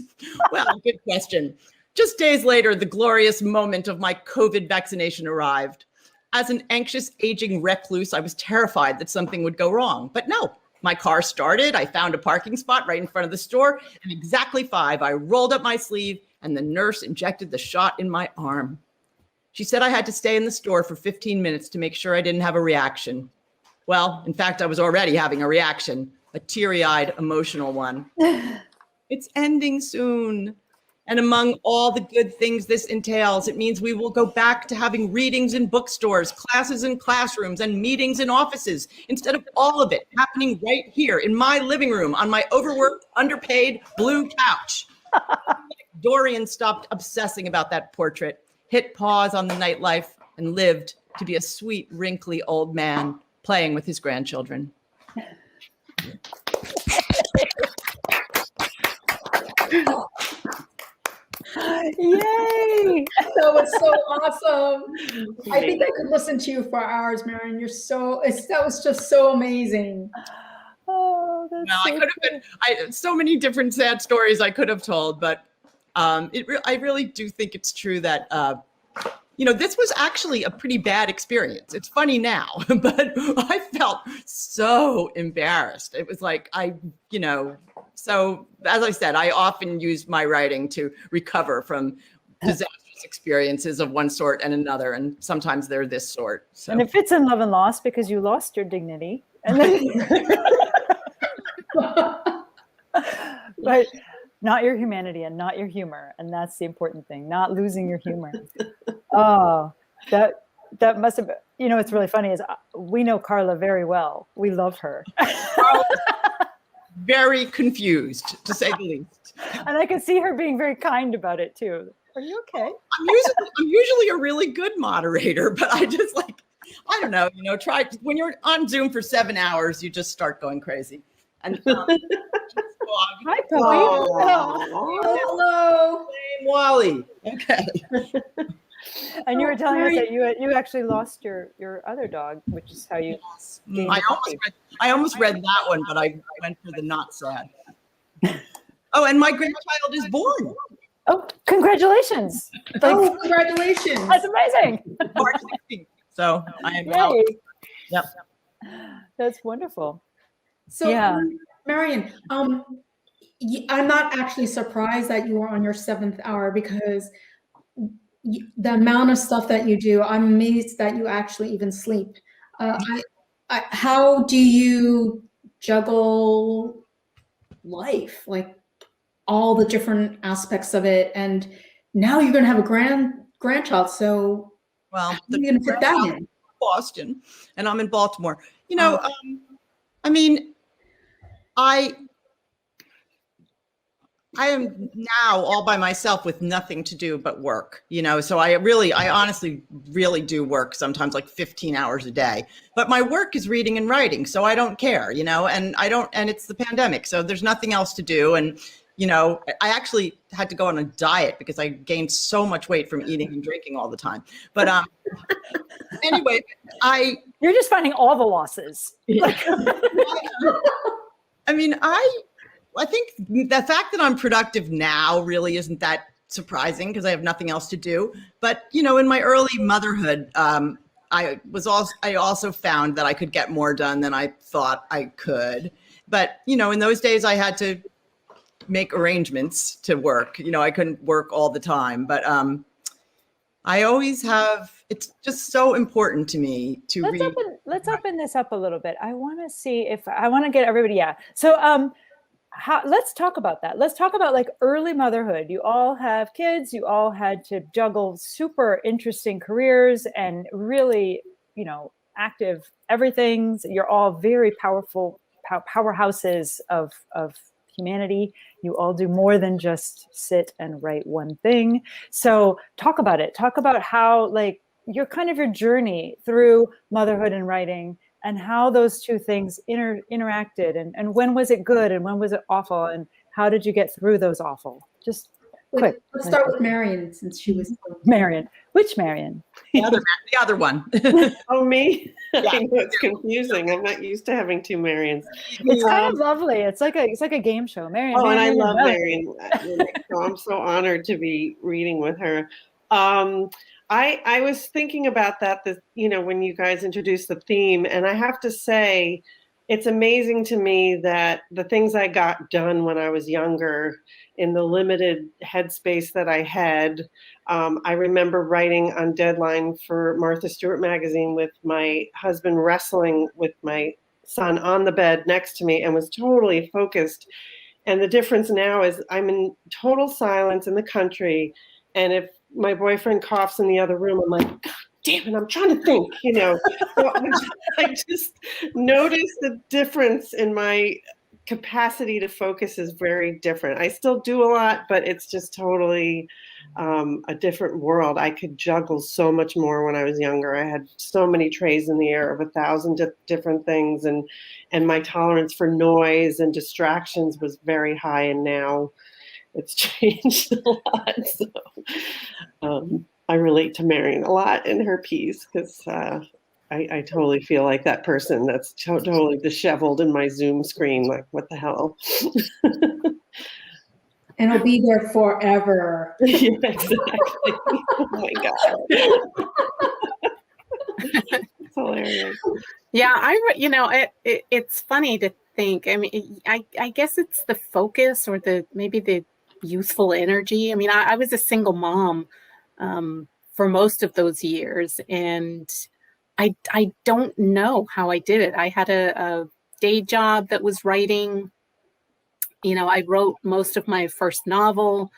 Speaker 5: Well, good question. Just days later, the glorious moment of my COVID vaccination arrived. As an anxious, aging recluse, I was terrified that something would go wrong. But no, my car started. I found a parking spot right in front of the store. And exactly 5, I rolled up my sleeve and the nurse injected the shot in my arm. She said I had to stay in the store for 15 minutes to make sure I didn't have a reaction. Well, in fact, I was already having a reaction, a teary-eyed, emotional one. It's ending soon. And among all the good things this entails, it means we will go back to having readings in bookstores, classes in classrooms, and meetings in offices, instead of all of it happening right here in my living room on my overworked, underpaid blue couch. Dorian stopped obsessing about that portrait, hit pause on the nightlife, and lived to be a sweet, wrinkly old man playing with his grandchildren.
Speaker 1: Yay!
Speaker 2: That was so awesome. I think I could listen to you for hours, Marion. That was just so amazing.
Speaker 1: Oh, that's
Speaker 5: Well,
Speaker 1: so
Speaker 5: I could have been, so many different sad stories I could have told, but I really do think it's true that, this was actually a pretty bad experience. It's funny now, but I felt so embarrassed. It was like, so as I said, I often use my writing to recover from disastrous experiences of one sort and another. And sometimes they're this sort. So.
Speaker 1: And it fits in Love and Loss because you lost your dignity. And then but not your humanity and not your humor. And that's the important thing, not losing your humor. Oh, that must have been, what's really funny is we know Carla very well. We love her.
Speaker 5: Very confused, to say the least.
Speaker 1: And I can see her being very kind about it too. Are you okay?
Speaker 5: I'm usually a really good moderator, but I just I don't know, try when you're on Zoom for 7 hours, you just start going crazy. And
Speaker 1: hi, Puppy.
Speaker 2: Hello.
Speaker 5: Wally. Okay.
Speaker 1: And you were telling us that you actually lost your other dog, which is how you.
Speaker 5: I almost read that one, but I went for the not sad. Oh, and my grandchild is born.
Speaker 1: Oh, congratulations!
Speaker 2: Oh, congratulations!
Speaker 1: That's amazing.
Speaker 5: March 16th. So I am.
Speaker 1: Yay.
Speaker 5: Yep.
Speaker 1: That's wonderful.
Speaker 2: So,
Speaker 1: yeah.
Speaker 2: Marion, I'm not actually surprised that you were on your 7th hour because the amount of stuff that you do, I'm amazed that you actually even sleep. How do you juggle life, like all the different aspects of it? And now you're going to have a grandchild. So,
Speaker 5: well,
Speaker 2: you're going to put that in
Speaker 5: Boston, and I'm in Baltimore. I mean, I am now all by myself with nothing to do but work, so I honestly really do work sometimes like 15 hours a day, but my work is reading and writing. So I don't care, and it's the pandemic. So there's nothing else to do. And, I actually had to go on a diet because I gained so much weight from eating and drinking all the time. But anyway,
Speaker 1: you're just finding all the losses.
Speaker 5: I mean, I think the fact that I'm productive now really isn't that surprising because I have nothing else to do. But, in my early motherhood, I also found that I could get more done than I thought I could. But, you know, in those days I had to make arrangements to work. You know, I couldn't work all the time, but I always have, it's just so important to me to read.
Speaker 1: Let's open this up a little bit. I want to see if I want to get everybody. Yeah. So let's talk about that. Let's talk about like early motherhood. You all have kids. You all had to juggle super interesting careers and really, you know, active everything. You're all very powerful powerhouses of humanity. You all do more than just sit and write one thing. So talk about it. Talk about how like your journey through motherhood and writing, and how those two things interacted, and when was it good and when was it awful, and how did you get through those awful? Just quick.
Speaker 2: Let's start with Marian, since she was
Speaker 1: Marion. Which Marion?
Speaker 5: The other one.
Speaker 3: Oh, me?
Speaker 5: Yeah.
Speaker 3: I know it's confusing. I'm not used to having two Marians.
Speaker 1: It's kind of lovely. It's like a game show. Marion.
Speaker 3: Oh, and I love
Speaker 1: Marion.
Speaker 3: So I'm so honored to be reading with her. I was thinking about that, you know, when you guys introduced the theme, and I have to say, it's amazing to me that the things I got done when I was younger, in the limited headspace that I had, I remember writing on deadline for Martha Stewart magazine with my husband wrestling with my son on the bed next to me and was totally focused. And the difference now is I'm in total silence in the country. And if my boyfriend coughs in the other room, I'm like, God damn it, I'm trying to think, you know. So I just noticed the difference in my capacity to focus is very different. I still do a lot, but it's just totally a different world. I could juggle so much more when I was younger. I had so many trays in the air of 1,000 different things, and my tolerance for noise and distractions was very high, and now it's changed a lot. So I relate to Marion a lot in her piece, because I totally feel like that person that's totally disheveled in my Zoom screen. Like, what the hell?
Speaker 2: and it'll be there forever.
Speaker 3: Yeah, exactly. Oh my God. It's hilarious.
Speaker 4: Yeah, it's funny to think. I mean, I guess it's the focus, or maybe the youthful energy. I mean, I was a single mom for most of those years, and I don't know how I did it. I had a day job that was writing. You know, I wrote most of my first novel,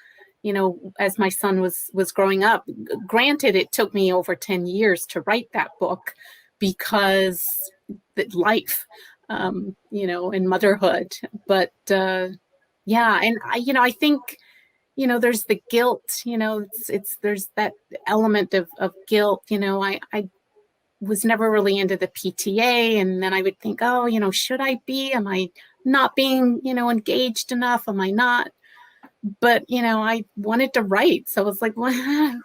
Speaker 4: you know, as my son was growing up. Granted, it took me over 10 years to write that book, because life, you know, and motherhood. But yeah, and I think, you know, there's the guilt, you know, there's that element of guilt. You know, I was never really into the PTA, and then I would think, oh, you know, should I be? Am I not being, you know, engaged enough? Am I not? But, you know, I wanted to write. So it's like, well,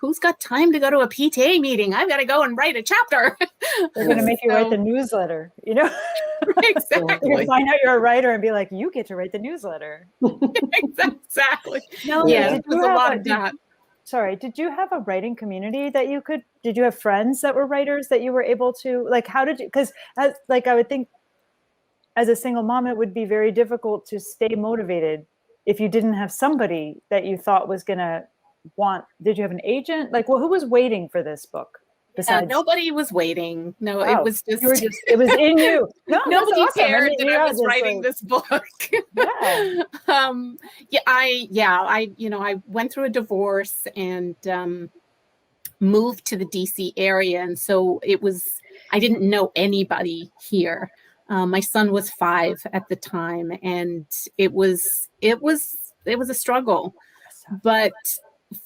Speaker 4: who's got time to go to a PTA meeting? I've got to go and write a chapter.
Speaker 1: They're going to make you write the newsletter, you know?
Speaker 4: Exactly.
Speaker 1: You're going to find out you're a writer and be like, you get to write the newsletter.
Speaker 4: Exactly.
Speaker 1: Melanie,
Speaker 4: Yeah, there's a lot of that.
Speaker 1: Sorry, did you have a writing community that did you have friends that were writers that you were able to, like, how did you, because like, I would think as a single mom, it would be very difficult to stay motivated if you didn't have somebody that you thought was going to did you have an agent? Like, well, who was waiting for this book? Besides,
Speaker 4: nobody was waiting. No,
Speaker 1: it
Speaker 4: was just,
Speaker 1: it was in you. No,
Speaker 4: nobody
Speaker 1: awesome.
Speaker 4: cared that I was writing this book.
Speaker 1: Yeah.
Speaker 4: I went through a divorce and moved to the DC area. And so I didn't know anybody here. My son was 5 at the time, and it was a struggle, but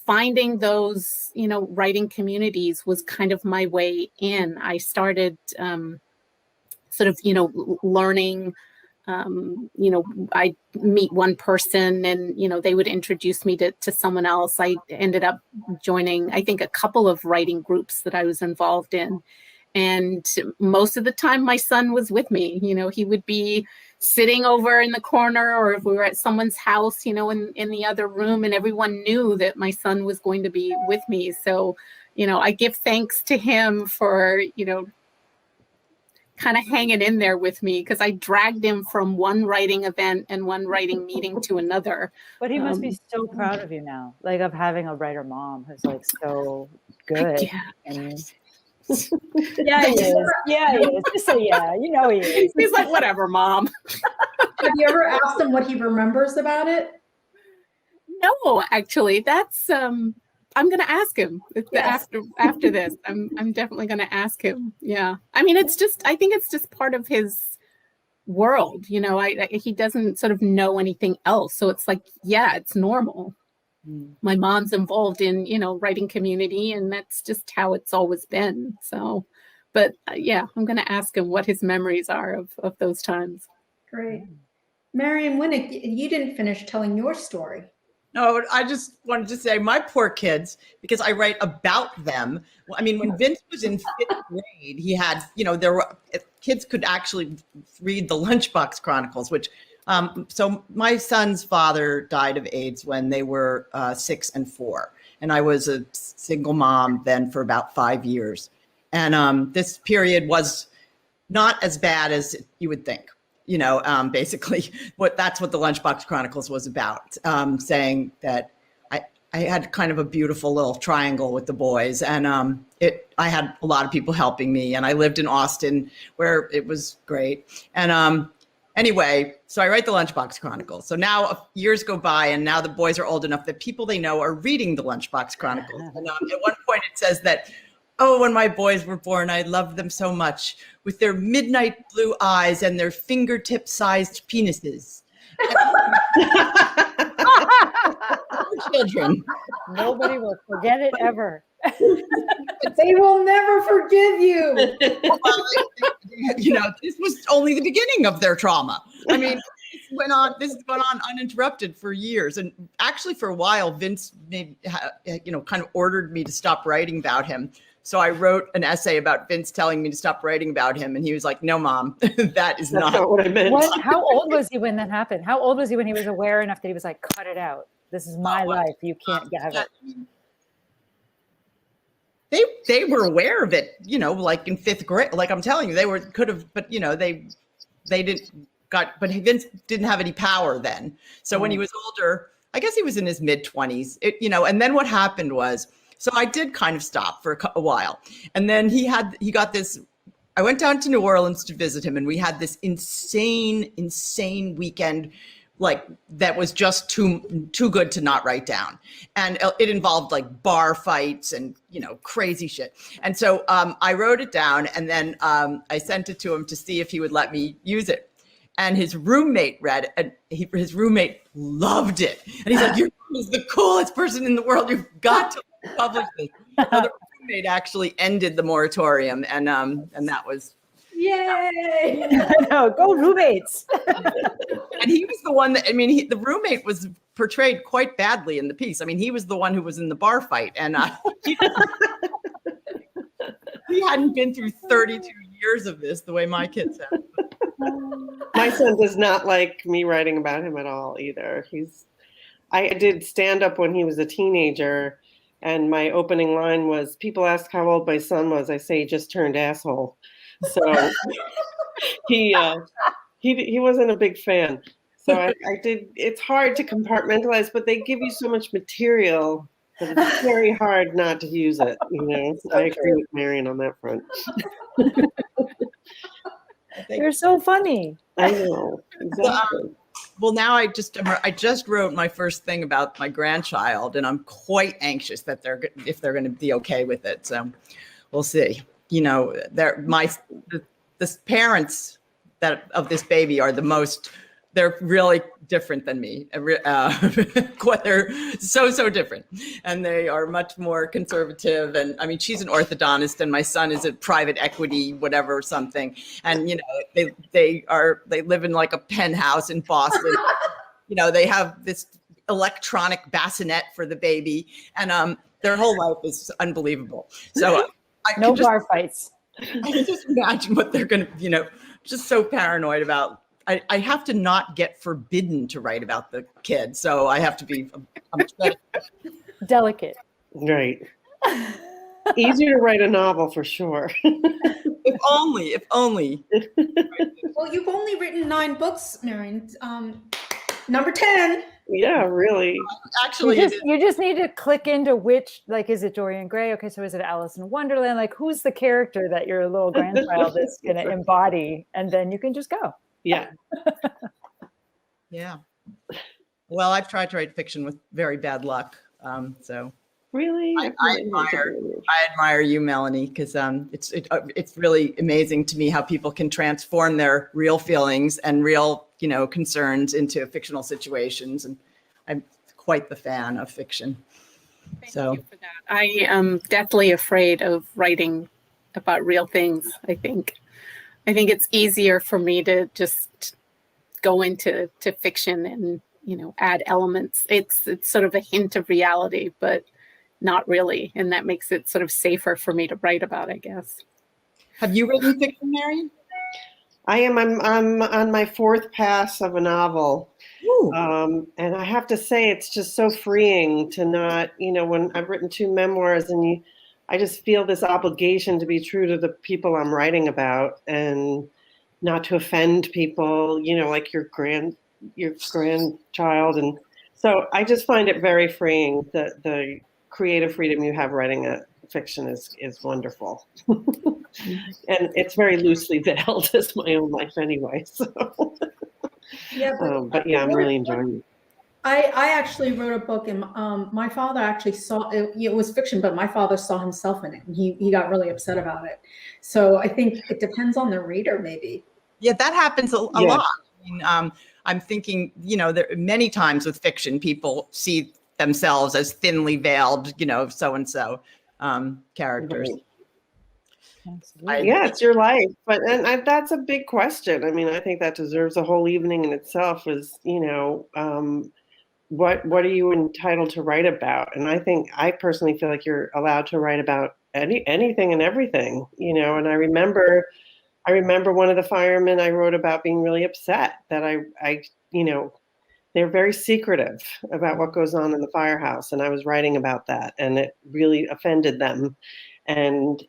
Speaker 4: finding those, you know, writing communities was kind of my way in. I started sort of, you know, learning, you know, I'd meet one person and, you know, they would introduce me to someone else. I ended up joining, I think, a couple of writing groups that I was involved in. And most of the time my son was with me. You know, he would be sitting over in the corner, or if we were at someone's house, you know, in the other room, and everyone knew that my son was going to be with me. So, you know, I give thanks to him for, you know, kind of hanging in there with me because I dragged him from one writing event and one writing meeting to another.
Speaker 1: But he must be so proud of you now, like of having a writer mom who's like so good.
Speaker 4: Yeah.
Speaker 1: And yeah, he is. Yeah, he is. Just say yeah. You know he is.
Speaker 4: He's like, whatever, Mom.
Speaker 2: Have you ever asked him what he remembers about it?
Speaker 4: No, actually, that's I'm gonna ask him after this. I'm definitely gonna ask him. Yeah, I mean, I think it's just part of his world. You know, he doesn't sort of know anything else, so it's like, yeah, it's normal. My mom's involved in, writing community, and that's just how it's always been. So, but yeah, I'm gonna ask him what his memories are of those times.
Speaker 2: Great. Marion Winik, you didn't finish telling your story.
Speaker 5: No, I just wanted to say my poor kids, because I write about them. I mean, when Vince was in 5th grade, he had, kids could actually read the Lunchbox Chronicles, which, so my son's father died of AIDS when they were 6 and 4. And I was a single mom then for about 5 years. And this period was not as bad as you would think. Basically that's what the Lunchbox Chronicles was about, saying that I had kind of a beautiful little triangle with the boys, and I had a lot of people helping me, and I lived in Austin where it was great. And anyway, so I write the Lunchbox Chronicles. So now years go by, and now the boys are old enough that people they know are reading the Lunchbox Chronicles. And at one point it says that, oh, when my boys were born, I loved them so much, with their midnight blue eyes and their fingertip-sized penises. Children.
Speaker 1: Nobody will forget it ever.
Speaker 2: They will never forgive you.
Speaker 5: This was only the beginning of their trauma. I mean, this has gone on uninterrupted for years. And actually for a while, Vince kind of ordered me to stop writing about him. So I wrote an essay about Vince telling me to stop writing about him. And he was like, no, Mom, that's not
Speaker 3: what I meant.
Speaker 1: How old was he when that happened? How old was he when he was aware enough that he was like, cut it out? This is my life. You can't have it.
Speaker 5: They were aware of it, like in 5th grade. Like I'm telling you, but Vince didn't have any power then. So when he was older, I guess he was in his mid-20s, and then what happened was, so I did kind of stop for a while. And then he got this, I went down to New Orleans to visit him, and we had this insane weekend, like that was just too good to not write down. And it involved like bar fights and, crazy shit. And so I wrote it down, and then I sent it to him to see if he would let me use it. And his roommate read it, and his roommate loved it. And he's like, "Your mom is the coolest person in the world. You've got to publish this." So the roommate actually ended the moratorium, and that was
Speaker 2: yay!
Speaker 1: No, go roommates.
Speaker 5: And he was the one that the roommate was portrayed quite badly in the piece. I mean, he was the one who was in the bar fight, and he hadn't been through 32 years of this the way my kids have.
Speaker 3: My son does not like me writing about him at all either. I did stand up when he was a teenager, and my opening line was, people ask how old my son was. I say he just turned asshole. So he wasn't a big fan. So I did, it's hard to compartmentalize, but they give you so much material that it's very hard not to use it. So I agree with Marion on that front.
Speaker 1: You're so funny.
Speaker 3: I know. Exactly.
Speaker 5: Well, now I just wrote my first thing about my grandchild, and I'm quite anxious that if they're going to be okay with it. So we'll see. The parents of this baby are they're really different than me. They're so different. And they are much more conservative. And I mean, she's an orthodontist, and my son is a private equity, whatever, something. And, they live in like a penthouse in Boston. They have this electronic bassinet for the baby, and their whole life is unbelievable. So
Speaker 1: no bar fights.
Speaker 5: I can just imagine what they're going to, just so paranoid about. I have to not get forbidden to write about the kid. So I have to be delicate.
Speaker 3: Right. Easier to write a novel for sure.
Speaker 5: If only, if only.
Speaker 2: Well, you've only written 9 books, Marion. Number 10.
Speaker 3: Yeah, really.
Speaker 5: Actually,
Speaker 1: You just need to click into which, like, is it Dorian Gray? Okay, so is it Alice in Wonderland? Like, who's the character that your little grandchild is going to embody? And then you can just go.
Speaker 3: Yeah.
Speaker 5: yeah. Well, I've tried to write fiction with very bad luck. So
Speaker 3: Really?
Speaker 5: I admire you, Melanie, because it's really amazing to me how people can transform their real feelings and real, concerns into fictional situations. And I'm quite the fan of fiction.
Speaker 4: Thank you for that. I am deathly afraid of writing about real things. I think it's easier for me to just go into fiction and add elements. It's sort of a hint of reality, but not really, and that makes it sort of safer for me to write about, I guess.
Speaker 5: Have you written fiction, Marion?
Speaker 3: I am. I'm on my 4th pass of a novel. And I have to say, it's just so freeing to not, when I've written 2 memoirs and I just feel this obligation to be true to the people I'm writing about and not to offend people, like your grandchild. And so I just find it very freeing. The creative freedom you have writing a fiction is wonderful. And it's very loosely veiled as my own life anyway. So
Speaker 2: Yeah,
Speaker 3: but yeah, I'm really enjoying it.
Speaker 2: I actually wrote a book, and my father actually saw it. It was fiction, but my father saw himself in it, and he got really upset about it. So I think it depends on the reader, maybe.
Speaker 5: Yeah, that happens a lot. I mean, I'm thinking, there many times with fiction, people see themselves as thinly veiled, so-and-so characters.
Speaker 3: Yeah, it's your life, but that's a big question. I mean, I think that deserves a whole evening in itself. Is what are you entitled to write about? And I personally feel like you're allowed to write about anything and everything. And I remember one of the firemen I wrote about being really upset that I they're very secretive about what goes on in the firehouse, and I was writing about that, and it really offended them. And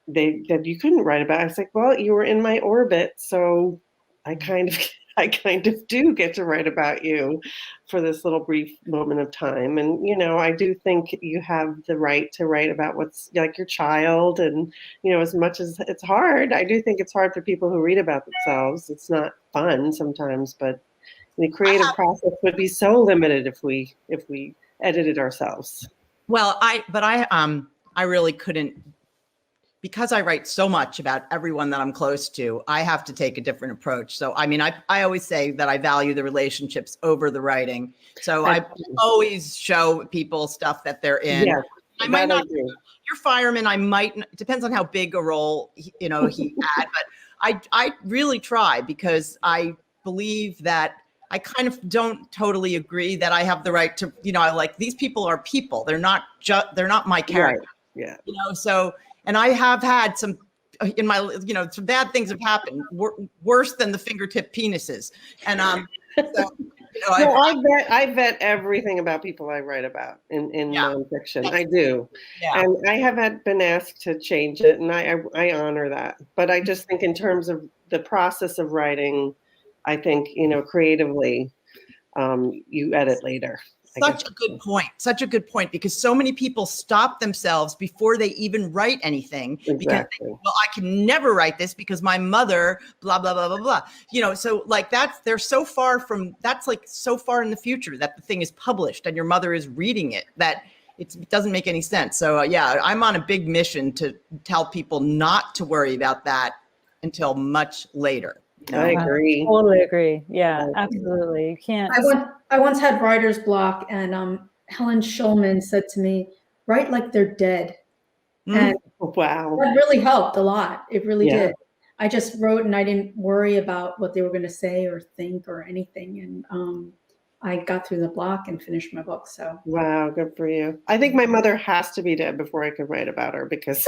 Speaker 3: they said, you couldn't write about it. I was like, well, you were in my orbit, so I kind of do get to write about you for this little brief moment of time. And I do think you have the right to write about what's like your child. And as much as it's hard, I do think it's hard for people who read about themselves. It's not fun sometimes, but the creative process would be so limited if we edited ourselves.
Speaker 5: Well, I really couldn't, because I write so much about everyone that I'm close to. I have to take a different approach. So, I mean, I always say that I value the relationships over the writing. So I always show people stuff that they're in.
Speaker 3: Yeah,
Speaker 5: I might not. Your fireman, I might. It depends on how big a role he had, but I really try, because I believe that. I kind of don't totally agree that I have the right to, like, these people are people. They're not my character.
Speaker 3: Right. Yeah.
Speaker 5: So, and I have had some in my, some bad things have happened, worse than the fingertip penises. And, so,
Speaker 3: I vet everything about people I write about in nonfiction. I do. Yeah. And I have been asked to change it, and I honor that. But I just think in terms of the process of writing, I think, creatively, you edit later.
Speaker 5: Such a good point, because so many people stop themselves before they even write anything.
Speaker 3: Exactly.
Speaker 5: Because, well, I can never write this because my mother, blah, blah, blah, blah, blah. So like they're so far from, that's like so far in the future that the thing is published and your mother is reading it that it doesn't make any sense. So I'm on a big mission to tell people not to worry about that until much later.
Speaker 3: I agree.
Speaker 1: I totally agree. Yeah, absolutely. You can't.
Speaker 2: I once had writer's block, and Helen Schulman said to me, "Write like they're dead." And
Speaker 3: wow,
Speaker 2: that really helped a lot. It really did. I just wrote, and I didn't worry about what they were going to say or think or anything. And I got through the block and finished my book. So
Speaker 3: wow, good for you. I think my mother has to be dead before I could write about her, because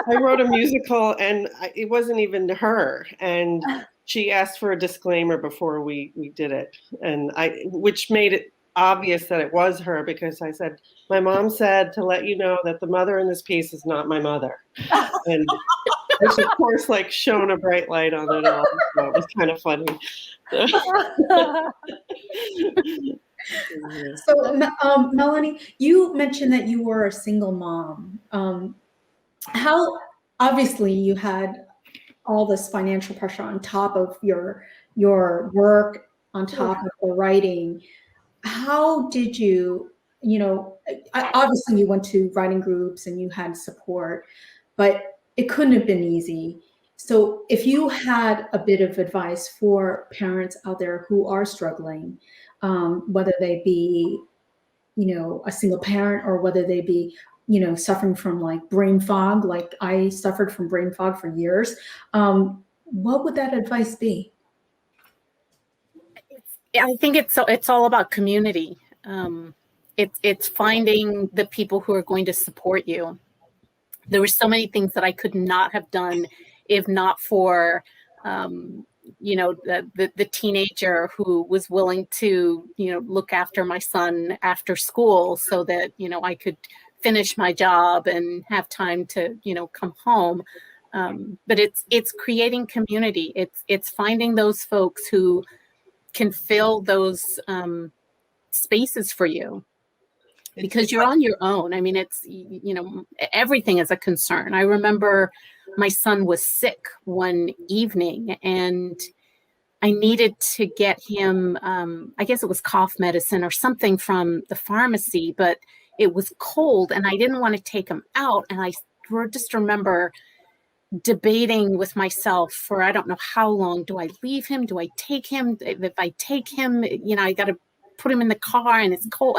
Speaker 3: I wrote a musical and it wasn't even her. And she asked for a disclaimer before we did it. And which made it obvious that it was her because I said, my mom said to let you know that the mother in this piece is not my mother. And which of course like shone a bright light on it all. So it was kind of funny.
Speaker 2: So, Melanie, you mentioned that you were a single mom. How obviously you had all this financial pressure on top of your work, on top of the writing. How did you, obviously you went to writing groups and you had support, but it couldn't have been easy. So if you had a bit of advice for parents out there who are struggling, whether they be, a single parent or whether they be, suffering from like brain fog, like I suffered from brain fog for years, what would that advice be?
Speaker 4: I think it's all about community. It's finding the people who are going to support you. There were so many things that I could not have done if not for the teenager who was willing to look after my son after school so that I could finish my job and have time to come home. But it's creating community. It's finding those folks who can fill those spaces for you, because you're on your own. I mean, it's, everything is a concern. I remember my son was sick one evening and I needed to get him, I guess it was cough medicine or something from the pharmacy, but it was cold and I didn't want to take him out. And I just remember debating with myself for, I don't know how long. Do I leave him? Do I take him? If I take him, I got to put him in the car and it's cold.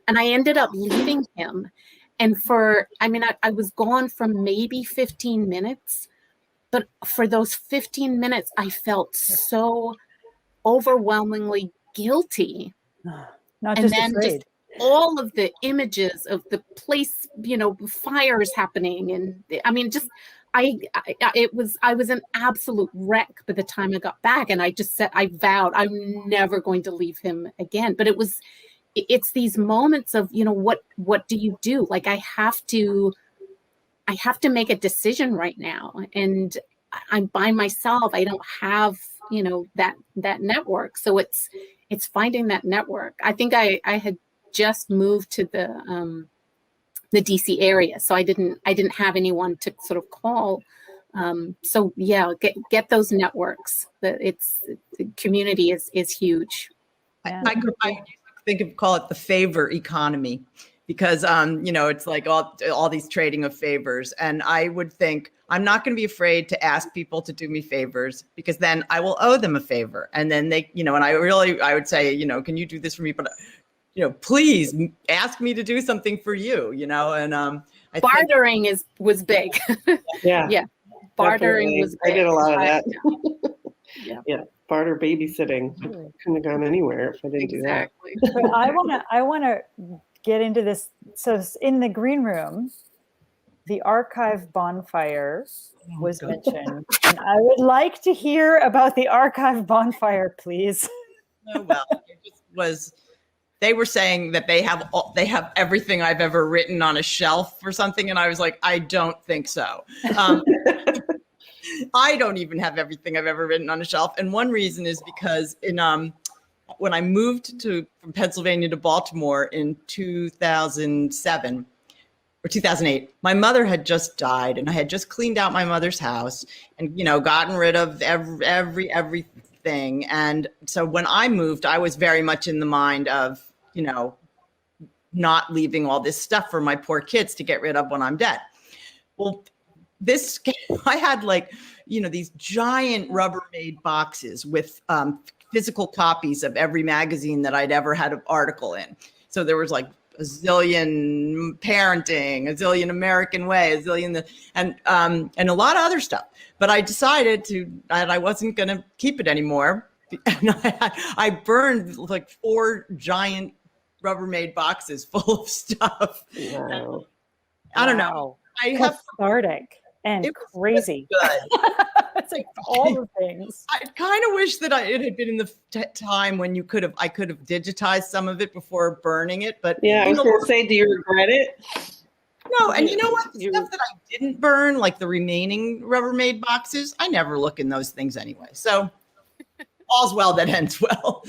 Speaker 4: And I ended up leaving him. And I was gone for maybe 15 minutes, but for those 15 minutes, I felt so overwhelmingly guilty.
Speaker 1: Not just afraid.
Speaker 4: All of the images of the place, fires happening. And I mean, I was an absolute wreck by the time I got back. And I just said, I vowed I'm never going to leave him again. But it's these moments of, what do you do? Like I have to make a decision right now. And I'm by myself. I don't have, that network. So it's finding that network. I think I had just moved to the DC area. So I didn't have anyone to sort of call. So yeah, get those networks. The community is huge.
Speaker 5: I call it the favor economy, because it's like all these trading of favors. And I would think I'm not going to be afraid to ask people to do me favors, because then I will owe them a favor. And then they, and I would say, can you do this for me? But please ask me to do something for you, and
Speaker 4: bartering was big.
Speaker 3: Yeah.
Speaker 4: Bartering was big.
Speaker 3: I did a lot of that.
Speaker 4: Yeah.
Speaker 3: Barter babysitting. Couldn't have gone anywhere if I didn't do that.
Speaker 1: But I want to get into this. So in the green room, the archive bonfire was mentioned. And I would like to hear about the archive bonfire, please.
Speaker 5: Oh, well, it just was. They were saying that they have everything I've ever written on a shelf or something, and I was like, I don't think so. I don't even have everything I've ever written on a shelf, and one reason is because when I moved from Pennsylvania to Baltimore in 2007 or 2008, my mother had just died, and I had just cleaned out my mother's house and gotten rid of everything. And so when I moved, I was very much in the mind of not leaving all this stuff for my poor kids to get rid of when I'm dead. Well, I had these giant Rubbermaid boxes with physical copies of every magazine that I'd ever had an article in. So there was like a zillion Parenting, a zillion American Way, a zillion, and a lot of other stuff. But I decided that I wasn't going to keep it anymore. And I burned like 4 giant Rubbermaid boxes full of stuff.
Speaker 3: Wow.
Speaker 5: I don't know.
Speaker 1: Cathartic. and
Speaker 5: It was
Speaker 1: crazy.
Speaker 5: good.
Speaker 1: It's like all the things.
Speaker 5: I kind of wish that it had been in the time when I could have digitized some of it before burning it. But
Speaker 3: Yeah, I was going to say, do you regret it?
Speaker 5: no, and you know what? The stuff that I didn't burn, like the remaining Rubbermaid boxes, I never look in those things anyway. So all's well that ends well.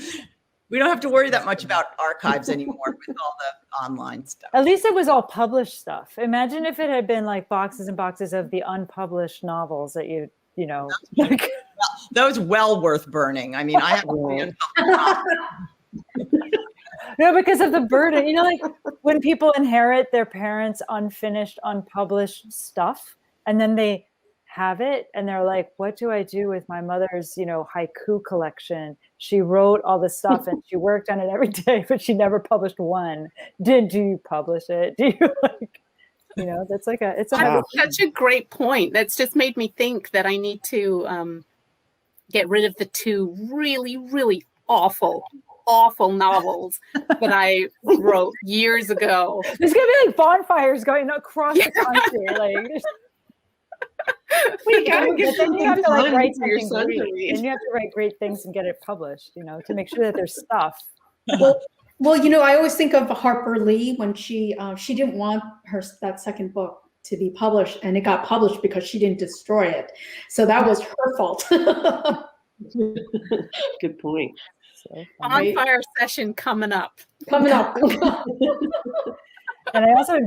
Speaker 5: We don't have to worry that much about archives anymore with all the online stuff.
Speaker 1: At least it was all published stuff. Imagine if it had been like boxes and boxes of the unpublished novels that you know. Like,
Speaker 5: Those well worth burning. I mean, I have
Speaker 1: no, because of the burden. You know, like when people inherit their parents' unfinished, unpublished stuff, and then they have it, and they're like, "What do I do with my mother's, haiku collection? She wrote all this stuff, and she worked on it every day, but she never published one. Do you publish it? Do you like?" That's like it's
Speaker 4: such a great point. That's just made me think that I need to get rid of the two really, really awful novels that I wrote years ago.
Speaker 1: There's gonna be like bonfires going across the country. Like,
Speaker 3: We gotta get
Speaker 1: then you have to like write
Speaker 3: for your
Speaker 1: something
Speaker 3: son to
Speaker 1: great,
Speaker 3: read.
Speaker 1: and you have to write great things and get it published. To make sure that there's stuff.
Speaker 2: Well, I always think of Harper Lee when she didn't want that second book to be published, and it got published because she didn't destroy it. So that was her fault.
Speaker 3: Good point.
Speaker 4: Bonfire session coming up.
Speaker 2: Coming up.
Speaker 1: And I also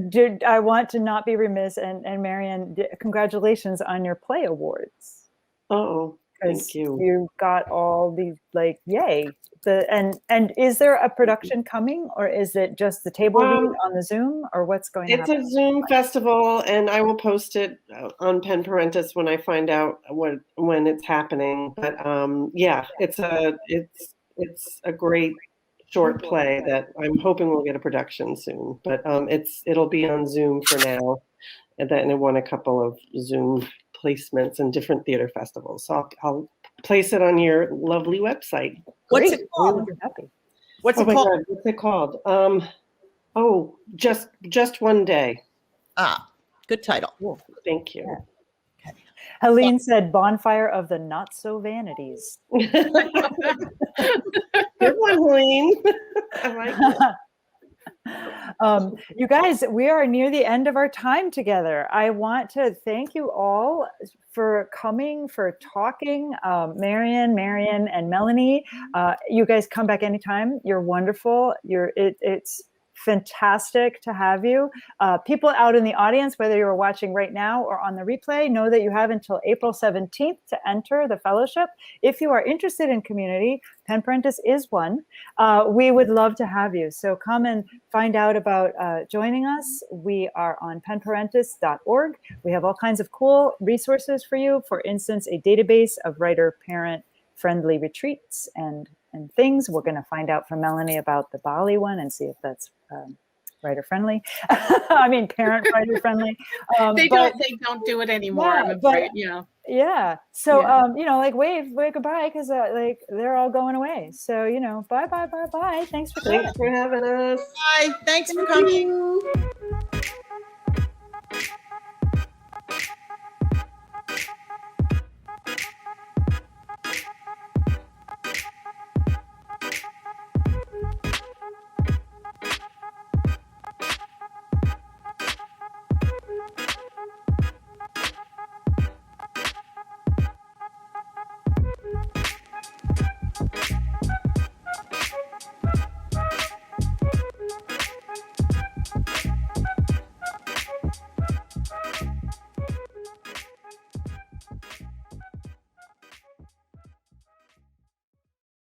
Speaker 1: I want to not be remiss, and Marian, congratulations on your play awards.
Speaker 3: Oh, thank you.
Speaker 1: You got all these, like, yay. And is there a production coming, or is it just the table read on the Zoom, or what's going on?
Speaker 3: It's a Zoom festival, and I will post it on Parentis when I find out when it's happening. But yeah, it's a great short play that I'm hoping we'll get a production soon. But it'll be on Zoom for now, and then it won a couple of Zoom placements in different theater festivals. So I'll place it on your lovely website.
Speaker 5: What's
Speaker 1: Great.
Speaker 5: it called? What's it
Speaker 3: my
Speaker 5: called?
Speaker 3: God, what's it called? Just One Day.
Speaker 5: Ah, good title.
Speaker 3: Oh, thank you.
Speaker 1: Yeah. Helene said, "Bonfire of the Not So Vanities."
Speaker 3: Good one, Helene. I like it.
Speaker 1: You guys, we are near the end of our time together. I want to thank you all for coming, for talking. Marian, and Melanie, you guys come back anytime. You're wonderful. It's fantastic to have you. People out in the audience, whether you're watching right now or on the replay, know that you have until April 17th to enter the fellowship. If you are interested in community, Parentis is one. We would love to have you. So come and find out about joining us. We are on penparentis.org. We have all kinds of cool resources for you. For instance, a database of writer-parent friendly retreats and things. We're going to find out from Melanie about the Bali one and see if that's writer friendly. I mean, parent writer friendly.
Speaker 4: They don't do it anymore.
Speaker 1: Yeah,
Speaker 4: I'm afraid,
Speaker 1: Yeah. So, like wave goodbye, because like they're all going away. So, bye. Thanks for coming.
Speaker 3: Thanks for having us.
Speaker 5: Bye. Thanks for coming.